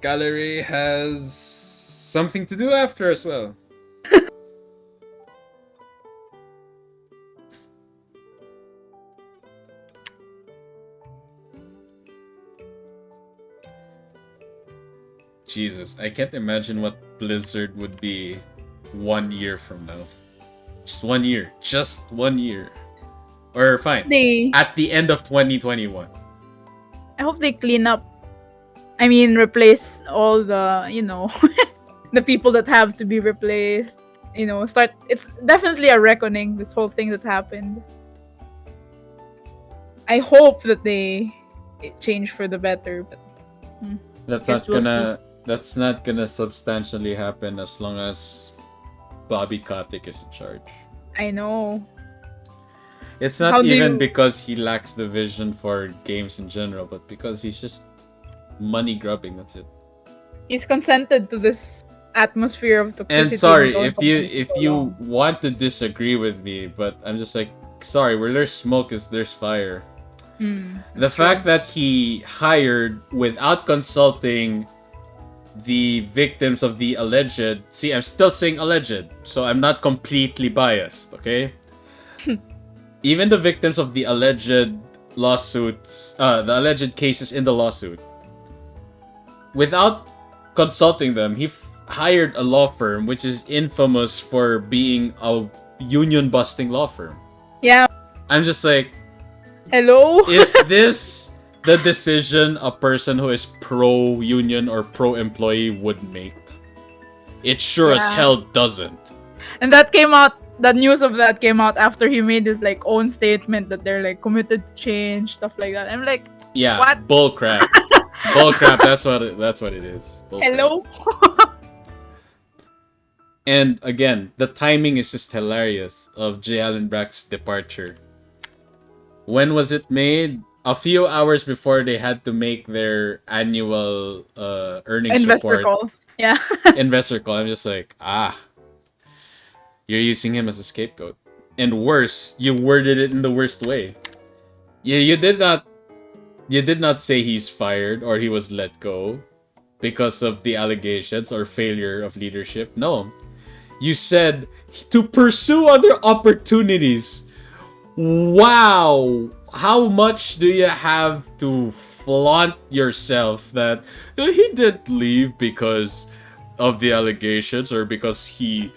Kalerei has something to do after as well. Jesus, I can't imagine what Blizzard would be 1 year from now. Just 1 year. Just 1 year. Or fine. At the end of 2021. I hope they clean up. I mean, replace all the, the people that have to be replaced. It's definitely a reckoning, this whole thing that happened. I hope that they change for the better, but that's not gonna substantially happen as long as Bobby Kotick is in charge. I know. It's not even because he lacks the vision for games in general, but because he's just money grubbing. That's it. He's consented to this atmosphere of toxicity. And sorry if you want to disagree with me, but I'm just like, sorry. Where there's smoke is there's fire. The fact that he hired without consulting the victims of the alleged. See, I'm still saying alleged, so I'm not completely biased. Okay. Even the victims of the alleged lawsuits, the alleged cases in the lawsuit, without consulting them, he hired a law firm which is infamous for being a union busting law firm. Yeah. I'm just like, Hello? is this the decision a person who is pro union or pro employee would make? It sure as Yeah. hell doesn't. And that came out, the news of that came out after he made his like own statement that they're like committed to change, stuff like that. I'm like, Yeah, what? bull crap. Bull crap, that's what it is. Bull Hello? crap. And again, the timing is just hilarious of J. Allen Brack's departure. When was it made? A few hours before they had to make their annual earnings Investor report. call. Yeah. Investor call. I'm just like, you're using him as a scapegoat. And worse, you worded it in the worst way. Yeah, you did not say he's fired or he was let go because of the allegations or failure of leadership. No. You said to pursue other opportunities. Wow! How much do you have to flaunt yourself that he didn't leave because of the allegations or because he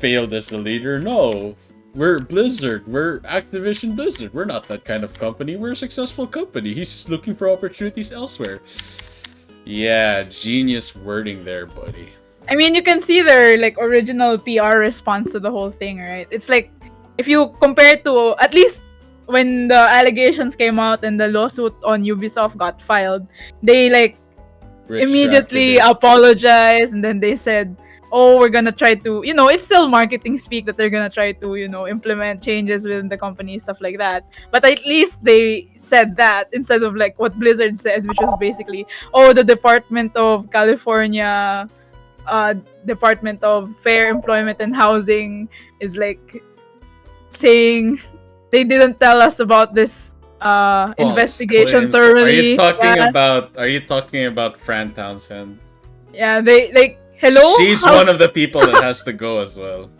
failed as a leader? No. We're Blizzard. We're Activision Blizzard. We're not that kind of company. We're a successful company. He's just looking for opportunities elsewhere. Yeah, genius wording there, buddy. I mean, you can see their like original PR response to the whole thing, right? It's like, if you compare to at least when the allegations came out and the lawsuit on Ubisoft got filed, they like immediately apologized, and then they said, oh, we're gonna try to, it's still marketing speak that they're gonna try to, implement changes within the company, stuff like that. But at least they said that instead of like what Blizzard said, which was basically, oh, the Department of California, Department of Fair Employment and Housing is like saying they didn't tell us about this investigation thoroughly. Are you talking about Fran Townsend? Yeah, they like, hello? She's one of the people that has to go as well.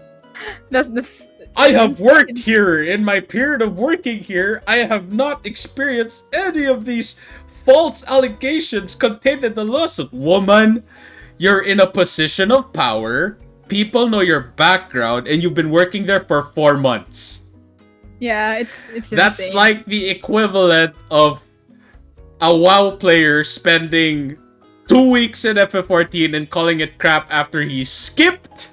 I have worked here. In my period of working here, I have not experienced any of these false allegations contained in the lawsuit. Woman, you're in a position of power. People know your background, and you've been working there for 4 months. Yeah, it's That's insane. like the equivalent of a WoW player spending 2 weeks in FF14 and calling it crap after he skipped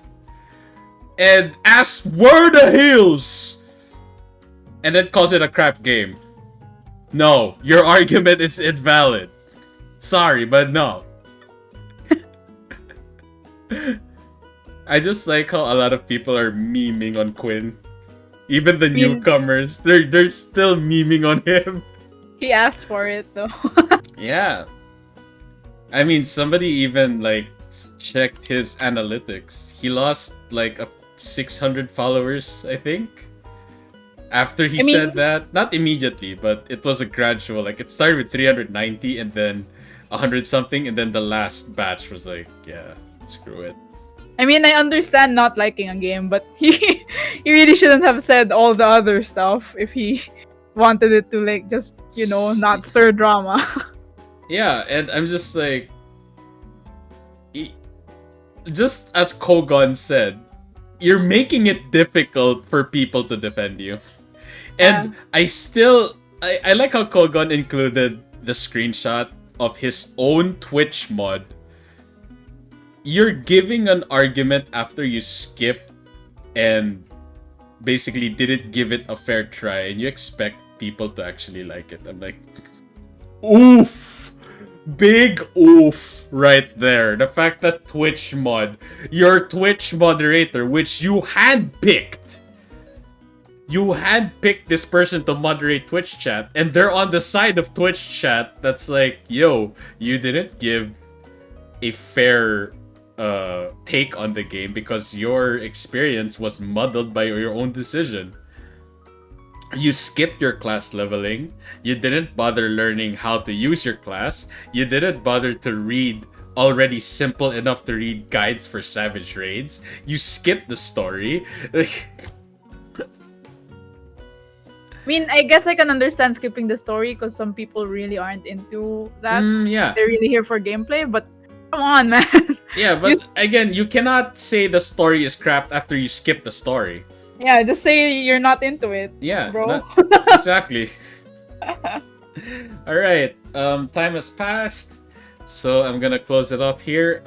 and asked where the hills and then calls it a crap game. No, your argument is invalid. Sorry, but no. I just like how a lot of people are memeing on Quinn. Even the newcomers, they're still memeing on him. He asked for it though. Yeah. I mean, somebody even like checked his analytics. He lost like 600 followers, I think. After he said that, not immediately, but it was a gradual. Like it started with 390 and then 100 something, and then the last batch was like, yeah, screw it. I mean, I understand not liking a game, but he really shouldn't have said all the other stuff if he wanted it to like just, not stir drama. Yeah, and I'm just like, just as Kogon said, you're making it difficult for people to defend you. And I like how Kogon included the screenshot of his own Twitch mod. You're giving an argument after you skip and basically didn't give it a fair try, and you expect people to actually like it. I'm like, oof! Big oof right there. The fact that Twitch mod, your Twitch moderator, which you handpicked, this person to moderate Twitch chat, and they're on the side of Twitch chat that's like, yo, you didn't give a fair take on the game because your experience was muddled by your own decision. You skipped your class leveling. You didn't bother learning how to use your class. You didn't bother to read already simple enough to read guides for savage raids. You skipped the story. I mean, I guess I can understand skipping the story because some people really aren't into that. Yeah. They're really here for gameplay, but come on, man. Yeah, You, but again, you cannot say the story is crap after you skip the story. yeah, just say you're not into it, Yeah, bro. not exactly. All right. Time has passed, so I'm gonna close it off here.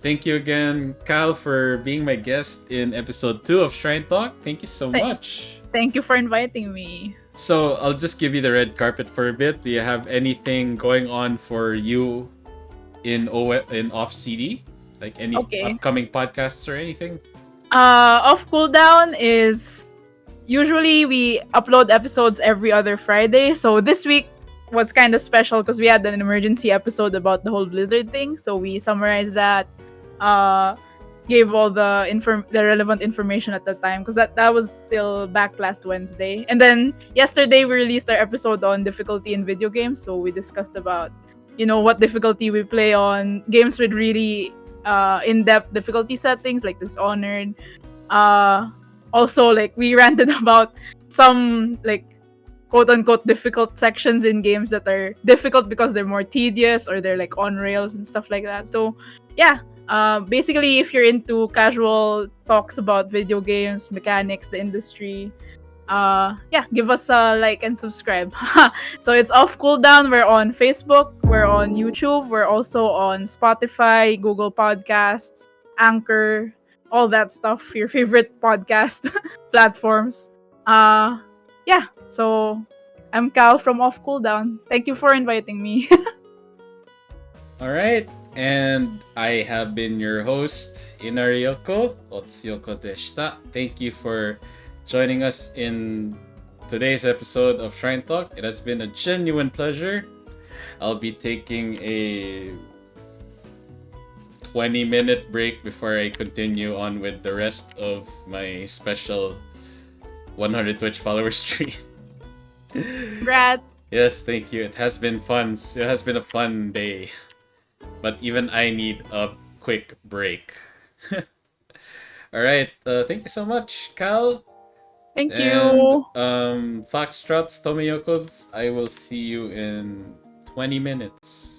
Thank you again, Kyle, for being my guest in episode 2 of Shrine Talk. Thank you so Th- much. Thank you for inviting me. So I'll just give you the red carpet for a bit. Do you have anything going on for you in off CD? Like any Okay. upcoming podcasts or anything? Off cooldown is usually we upload episodes every other Friday. So this week was kind of special because we had an emergency episode about the whole Blizzard thing. So we summarized that, uh, gave all the relevant information at the time because that was still back last Wednesday. And then yesterday we released our episode on difficulty in video games. So we discussed about what difficulty we play on games with really in-depth difficulty settings like Dishonored. Uh, Also, like we ranted about some like quote unquote difficult sections in games that are difficult because they're more tedious or they're like on rails and stuff like that. So yeah, basically if you're into casual talks about video games, mechanics, the industry, yeah, give us a like and subscribe. So it's off cooldown. We're on Facebook, we're on YouTube, we're also on Spotify, Google Podcasts, Anchor, all that stuff, your favorite podcast platforms. uh yeah, so I'm Cal from Off Cooldown. Thank you for inviting me. All right, and I have been your host, Inaryoko Otsuyoko deshita. Thank you for joining us in today's episode of Shrine Talk. It has been a genuine pleasure. I'll be taking a 20-minute break before I continue on with the rest of my special 100 Twitch followers stream. Brad. Yes, thank you. It has been fun. It has been a fun day. But even I need a quick break. Alright, thank you so much, Cal. Thank And you. Foxtrots, Tomiyokos, I will see you in 20 minutes.